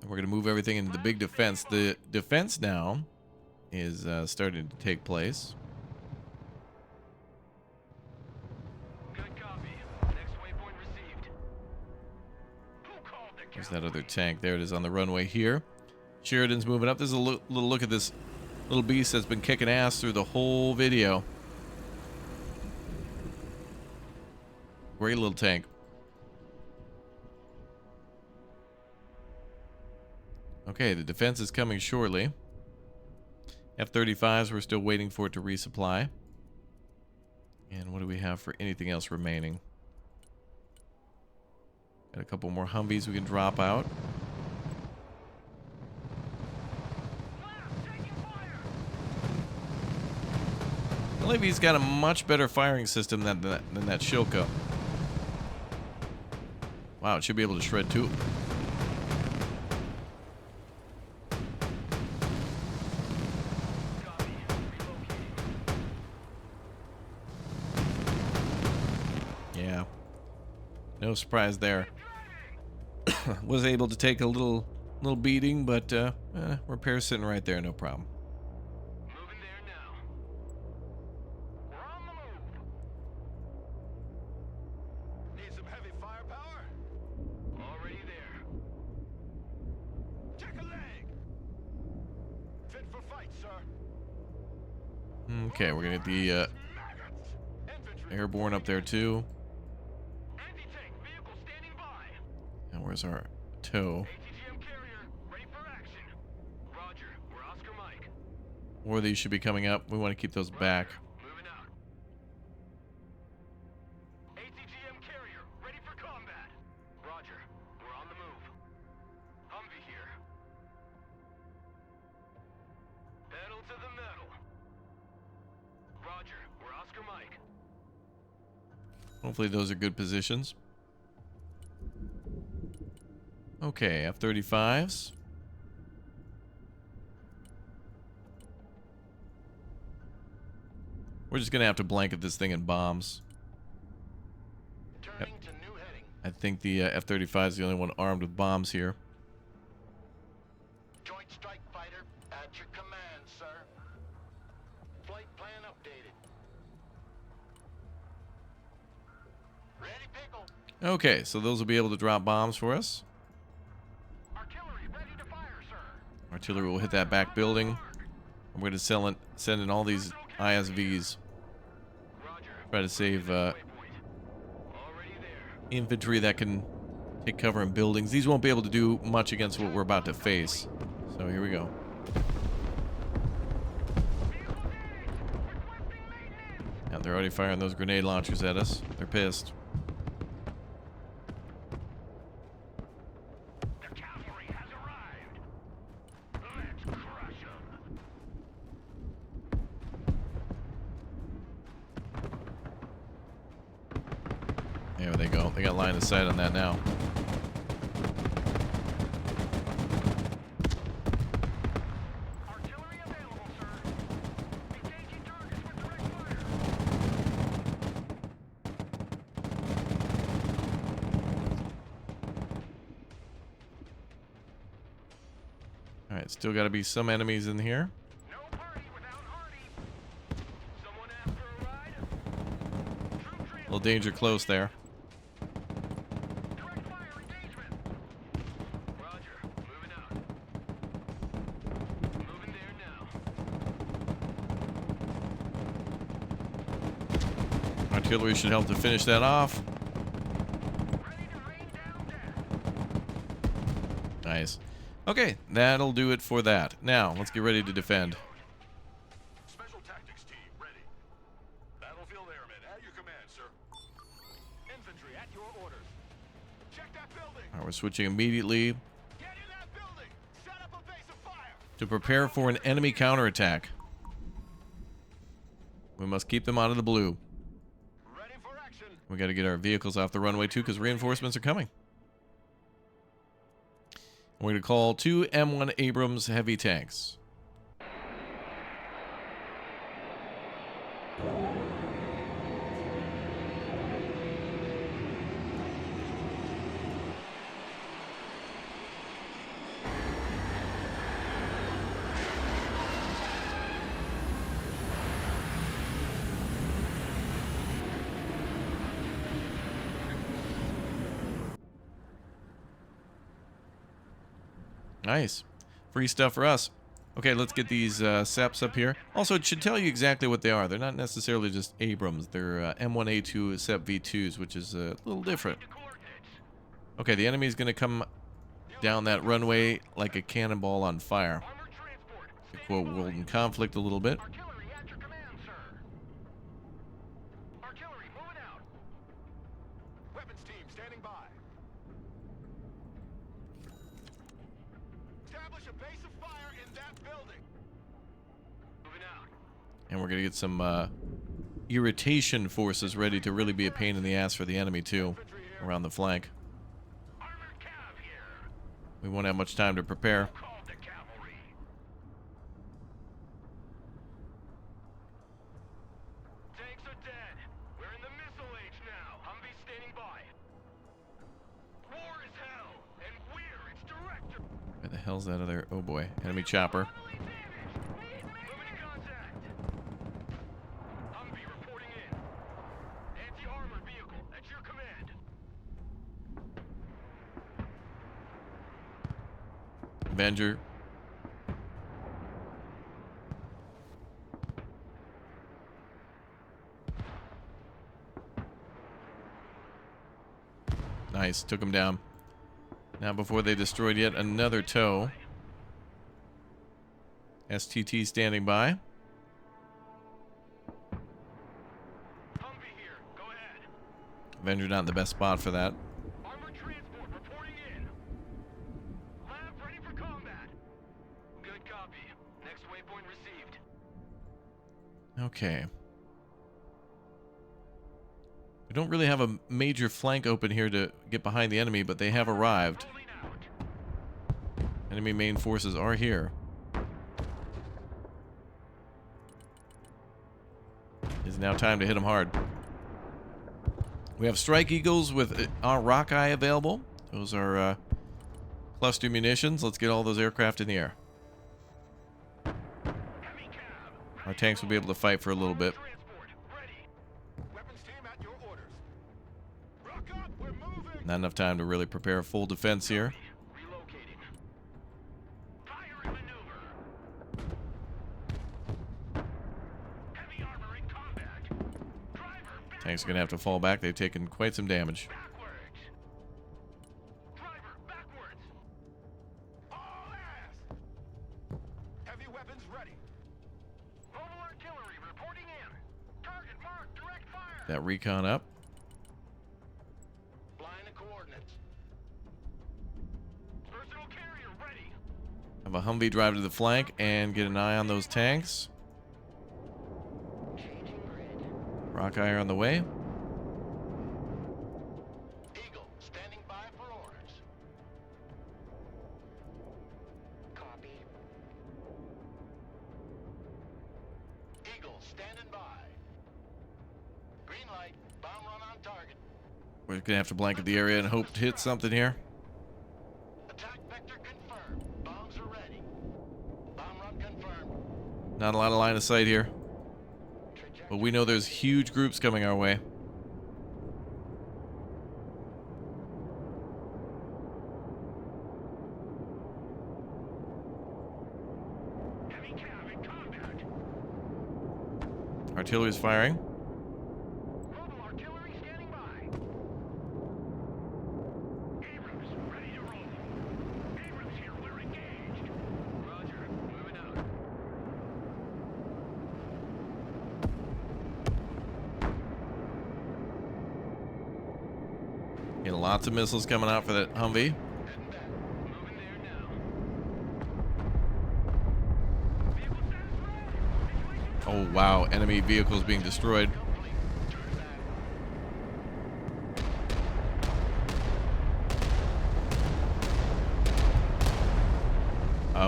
And we're going to move everything into the big defense. The defense now is starting to take place. There's that other tank. There it is on the runway here. Sheridan's moving up. There's a little look at this little beast that's been kicking ass through the whole video. Great little tank. Okay, the defense is coming shortly. F-35s, we're still waiting for it to resupply. And what do we have for anything else remaining? Got a couple more Humvees we can drop out. I believe he's got a much better firing system than that Shilka. Wow, it should be able to shred too. Yeah. No surprise there. Was able to take a little beating, but repair sitting right there, no problem. Moving there now. We're on the move. Need some heavy firepower? Already there. Check a leg. Fit for fight, sir. Okay, we're gonna get the Maggots. Infantry. airborne up there too. Anti-tank vehicle standing by. And where's our tow? ATGM carrier ready for action. Roger. We're Oscar Mike. More of these should be coming up. We want to keep those back. Moving out. ATGM carrier ready for combat. Roger. We're on the move. Humvee here. Pedal to the metal. Roger. We're Oscar Mike. Hopefully those are good positions. Okay, F-35s. We're just gonna have to blanket this thing in bombs. Turning to new heading. I think the F-35 is the only one armed with bombs here. Joint strike fighter at your command, sir. Flight plan updated. Ready, pickle. Okay, so those will be able to drop bombs for us. Artillery ready to fire, sir. Artillery will hit that back building. I'm going to send in all these ISVs. Roger. Try to save Waypoint. Already there. infantry that can take cover in buildings. These won't be able to do much against what we're about to face. So here we go. Yeah, they're already firing those grenade launchers at us. They're pissed. The cavalry has arrived. Let's crush them. There they go. They got line of sight on that now. Artillery available, sir. Engaging targets with direct fire. Alright, still got to be some enemies in here. No party without Hardy. Someone asked for a ride? Troop trio. Little danger close there. Direct fire engagement. Roger. Moving out. Moving there now. Artillery should help to finish that off. Ready to rain down death. Nice. Okay, that'll do it for that. Now, let's get ready to defend. Special tactics team ready. Battlefield airmen at your command, sir. Infantry at your orders. Check that building. Alright, we're switching immediately Get in that building. Set up a base of fire. to prepare for an enemy counterattack. We must keep them out of the blue. Ready for action. We got to get our vehicles off the runway too, because reinforcements are coming. We're going to call 2 M1 Abrams heavy tanks. Nice. Free stuff for us. Okay, let's get these SEPs up here. Also, it should tell you exactly what they are. They're not necessarily just Abrams. They're M1A2 SEP V2s, which is a little different. Okay, the enemy's going to come down that runway like a cannonball on fire. To quote World in Conflict a little bit. Artillery at your command, sir. Artillery moving out. Weapons team standing by. Establish a base of fire in that building. Moving out. And we're going to get some irritation forces ready to really be a pain in the ass for the enemy, too, around the flank. Armored cav here. We won't have much time to prepare. Call the cavalry. Tanks are dead. We're in the missile age now. Humvee standing by. War is hell, and we're its director. Where the hell's that other... Oh boy, enemy chopper. Moving to contact. Humvee reporting in. Anti-armor vehicle at your command. Avenger. Nice, took him down. Now before they destroyed yet another tow. STT standing by. Humvee here. Go ahead. Avenger not in the best spot for that. Armored transport reporting in. Lab ready for combat. Good copy. Next waypoint received. Okay. We don't really have a major flank open here to get behind the enemy, but they have arrived. Rolling out. Enemy main forces are here. It's now time to hit them hard. We have Strike Eagles with our Rockeye available. Those are cluster munitions. Let's get all those aircraft in the air. Heavy cab. Our tanks will be able to fight for a little bit. Transport ready. Weapons team at your orders. Rock up. We're moving. Not enough time to really prepare a full defense here. Relocating. Fire and maneuver. Heavy armor in combat. Driver back. Tanks are going to have to fall back. They've taken quite some damage. Backwards. Driver backwards. All ass. Heavy weapons ready. Mobile artillery reporting in. Target marked. Direct fire. That recon up. Line of coordinates. Personal carrier ready. Have a Humvee drive to the flank and get an eye on those tanks. Changing grid. Rockeye are on the way. Eagle standing by for orders. Copy. Eagle standing by. Green light. Bomb run on target. We're going to have to blanket the area and hope to hit something here. Attack vector confirmed. Bombs are ready. Bomb run confirmed. Not a lot of line of sight here. But we know there's huge groups coming our way. Heavy cab in combat. Artillery's firing. Mobile artillery standing by. Abrams ready to roll. Abrams here. We're engaged. Roger. Moving out. Get lots of missiles coming out for that Humvee. Heading back. Moving there now. Vehicle status ready. Situation Oh wow, enemy vehicles being destroyed. complete. Turn back.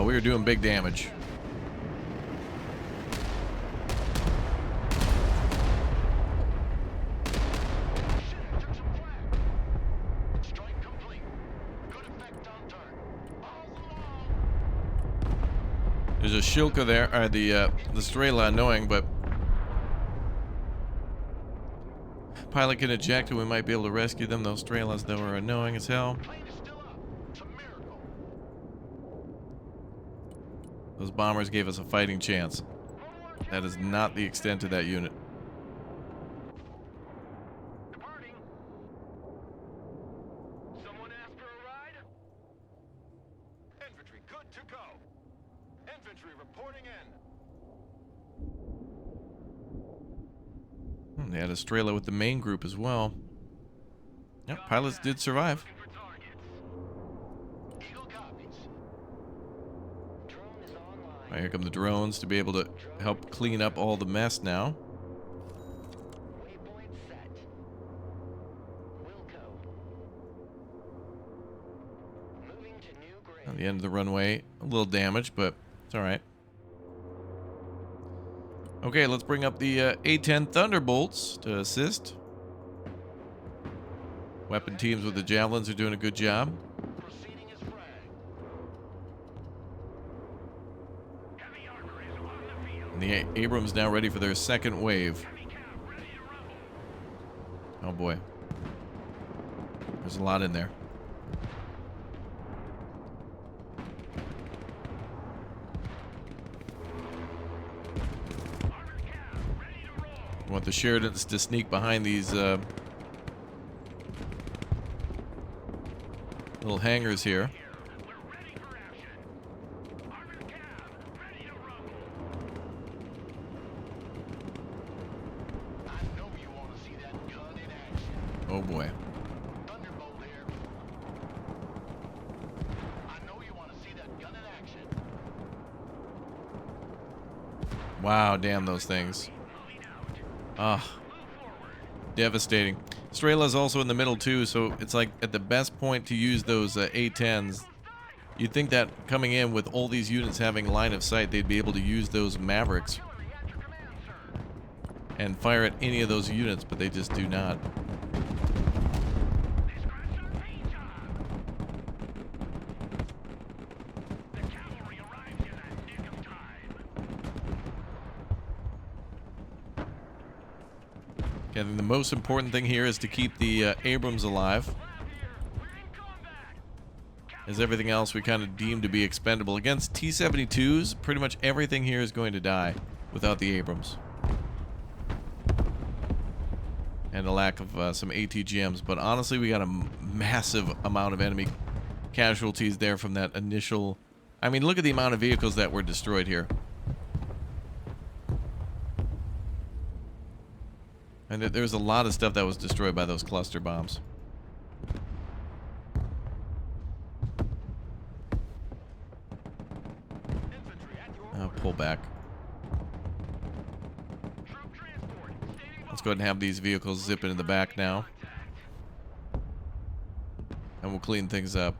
We are doing big damage. Shit, I took some flak. Strike complete. Good effect on target. Balls along. There's a Shilka there, or the Strela annoying, but pilot can eject and we might be able to rescue them. Those Strelas though are annoying as hell. Plane is still up. It's a miracle. Those bombers gave us a fighting chance. That is not the extent of that unit. Departing. Someone asked for a ride? Infantry, good to go. Infantry reporting in. They had Estrella with the main group as well. Yep, pilots did survive. Looking for targets. Eagle copies. Drone is online. All right, here come the drones to be able to help clean up all the mess now. Waypoint set. Wilco. Moving to new grid. On the end of the runway, a little damage, but it's all right. Okay, let's bring up the A-10 Thunderbolts to assist. Weapon teams with the Javelins are doing a good job. Proceeding as fragged. Heavy armor is on the field. And the Abrams now ready for their second wave. Heavy cav ready to rumble. Oh boy. There's a lot in there. Armored cav ready to roll. We want the Sheridans to sneak behind these little hangars here. We're ready for action. Armored cav ready to rumble. I know you want to see that gun in action. Oh boy. Thunderbolt here. I know you want to see that gun in action. Wow, damn those things. Moving out. Ah, Move forward. devastating. Strela's also in the middle too, so it's like at the best point to use those A-10s. You'd think that coming in with all these units having line of sight, they'd be able to use those Mavericks Artillery at your command, sir. and fire at any of those units, but they just do not. They scratched our paint job. The cavalry arrives in a nick of time. I think the most important thing here is to keep the Abrams alive, Loud here. We're in combat. as everything else we kind of deem to be expendable. Against T-72s, pretty much everything here is going to die without the Abrams. And a lack of some ATGMs, but honestly we got a massive amount of enemy casualties there from that initial... I mean, look at the amount of vehicles that were destroyed here. And there's a lot of stuff that was destroyed by those cluster bombs. Infantry at your I'll order. pull back. Troop transport. Standing Let's go ahead and have these vehicles zip into the back now. contact. And we'll clean things up.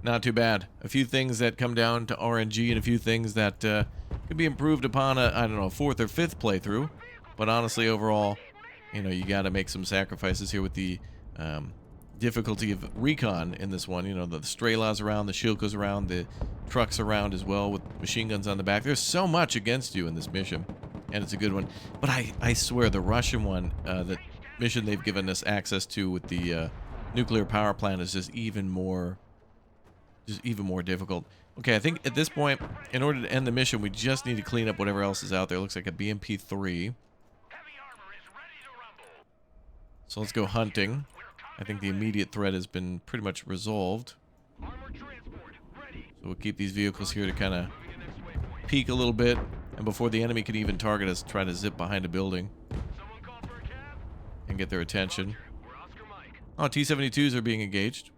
Not too bad. A few things that come down to RNG and a few things that could be improved upon a, I don't know, 4th or 5th playthrough. But honestly, overall, you know, you got to make some sacrifices here with the difficulty of recon in this one. You know, the Strela's around, the Shilka's around, the trucks around as well with machine guns on the back. There's so much against you in this mission, and it's a good one. But I swear the Russian one, the mission they've given us access to with the nuclear power plant is just even more difficult. Okay, I think at this point, in order to end the mission, we just need to clean up whatever else is out there. It looks like a BMP-3. Heavy armor is ready to rumble. So let's go hunting. I think the immediate threat has been pretty much resolved. Armor transport ready. So we'll keep these vehicles here to kind of Moving to next waypoint. peek a little bit, and before the enemy can even target us, try to zip behind a building Someone call for a cab? and get their attention. Roger. We're Oscar Mike. Oh, T-72s are being engaged.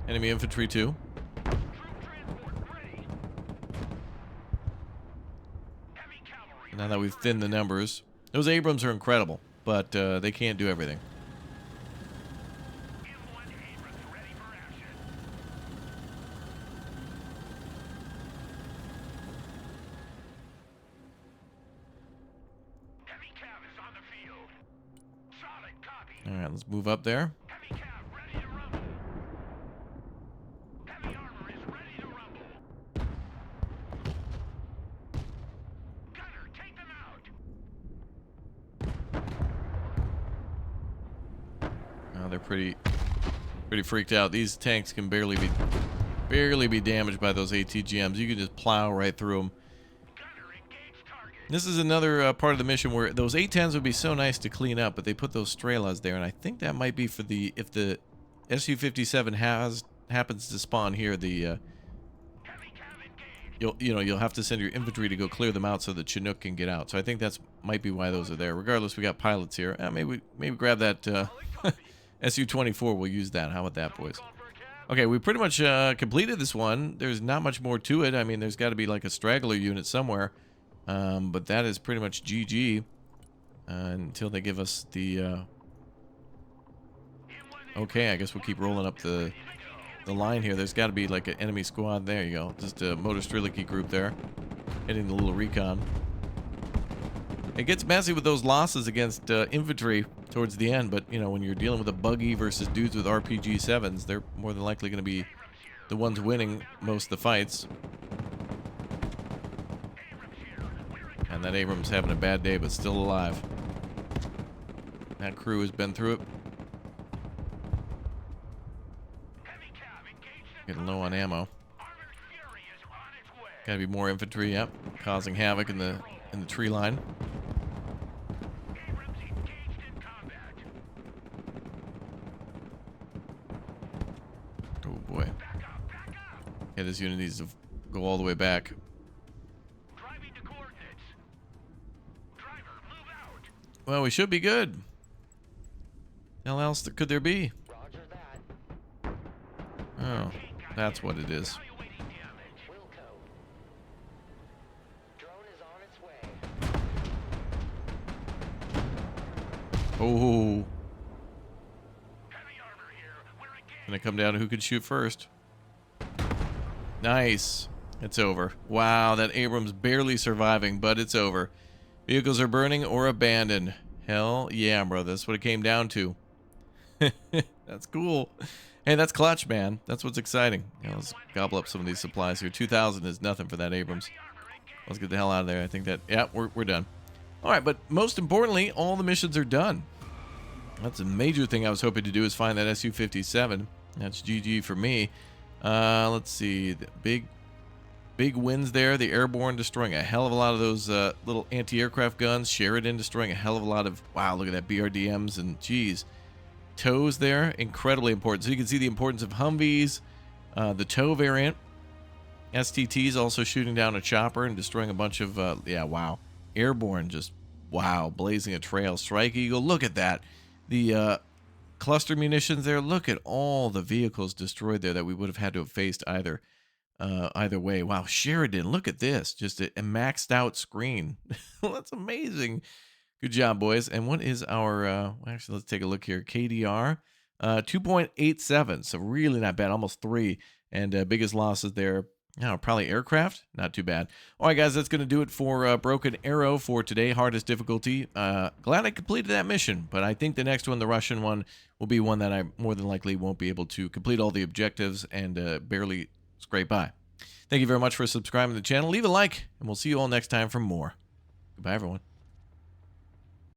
Enemy infantry too. Troop transport ready. Heavy cavalry. Now that we've thinned the numbers, those Abrams are incredible, but they can't do everything. M1 Abrams ready for action. Heavy cav is on the field. Solid copy. All right, let's move up there. Heavy cav ready to rumble. Heavy armor is ready to rumble. Gunner, take them out. They're pretty freaked out. These tanks can barely be barely be damaged by those ATGMs. You can just plow right through them. This is another part of the mission where those A-10s would be so nice to clean up, but they put those Strelas there, and I think that might be for the, if the Su-57 happens to spawn here, the you'll have to send your infantry to go clear them out so the Chinook can get out. So I think that's might be why those are there. Regardless, we got pilots here. Maybe grab that Su-24. We'll use that. How about that, boys? Okay, we pretty much completed this one. There's not much more to it. I mean, there's got to be like a straggler unit somewhere. But that is pretty much GG until they give us the... Okay, I guess we'll keep rolling up the line here. There's got to be like an enemy squad. There you go. Just a Motor Streliki group there. Hitting the little recon. It gets messy with those losses against infantry towards the end, but, you know, when you're dealing with a buggy versus dudes with RPG-7s, they're more than likely going to be the ones winning most of the fights. And that Abrams having a bad day, but still alive. That crew has been through it. Getting low on ammo. Gotta be more infantry, yep. Causing havoc in the tree line. Oh boy. Yeah, this unit needs to go all the way back. Well, we should be good. How else could there be? Roger that. Oh, that's what it is. Wilco. Drone is on its way. Oh. Gonna come down to who can shoot first. Nice. It's over. Wow, that Abrams barely surviving, but it's over. Vehicles are burning or abandoned. Hell yeah, bro. That's what it came down to. That's cool. Hey, that's clutch, man. That's what's exciting. You know, let's gobble up some of these supplies here. 2,000 is nothing for that Abrams. Let's get the hell out of there. I think that, yeah, we're done. All right, but most importantly, all the missions are done. That's a major thing I was hoping to do is find that Su-57. That's GG for me. Let's see. The big wins there. The Airborne destroying a hell of a lot of those little anti-aircraft guns. Sheridan destroying a hell of a lot of... Wow, look at that. BRDMs and, geez. TOWs there. Incredibly important. So you can see the importance of Humvees. The TOW variant. STTs also shooting down a chopper and destroying a bunch of... yeah, wow. Airborne just... Wow. Blazing a trail. Strike Eagle. Look at that. The cluster munitions there. Look at all the vehicles destroyed there that we would have had to have faced either way. Wow, Sheridan, look at this. Just a maxed out screen. That's amazing. Good job, boys. And what is our, actually, let's take a look here. KDR, 2.87. So really not bad, almost 3. And biggest losses there, probably aircraft. Not too bad. All right, guys, that's going to do it for Broken Arrow for today. Hardest difficulty. Glad I completed that mission, but I think the next one, the Russian one, will be one that I more than likely won't be able to complete all the objectives and barely scrape by. Thank you very much for subscribing to the channel. Leave a like, and we'll see you all next time for more. Goodbye, everyone.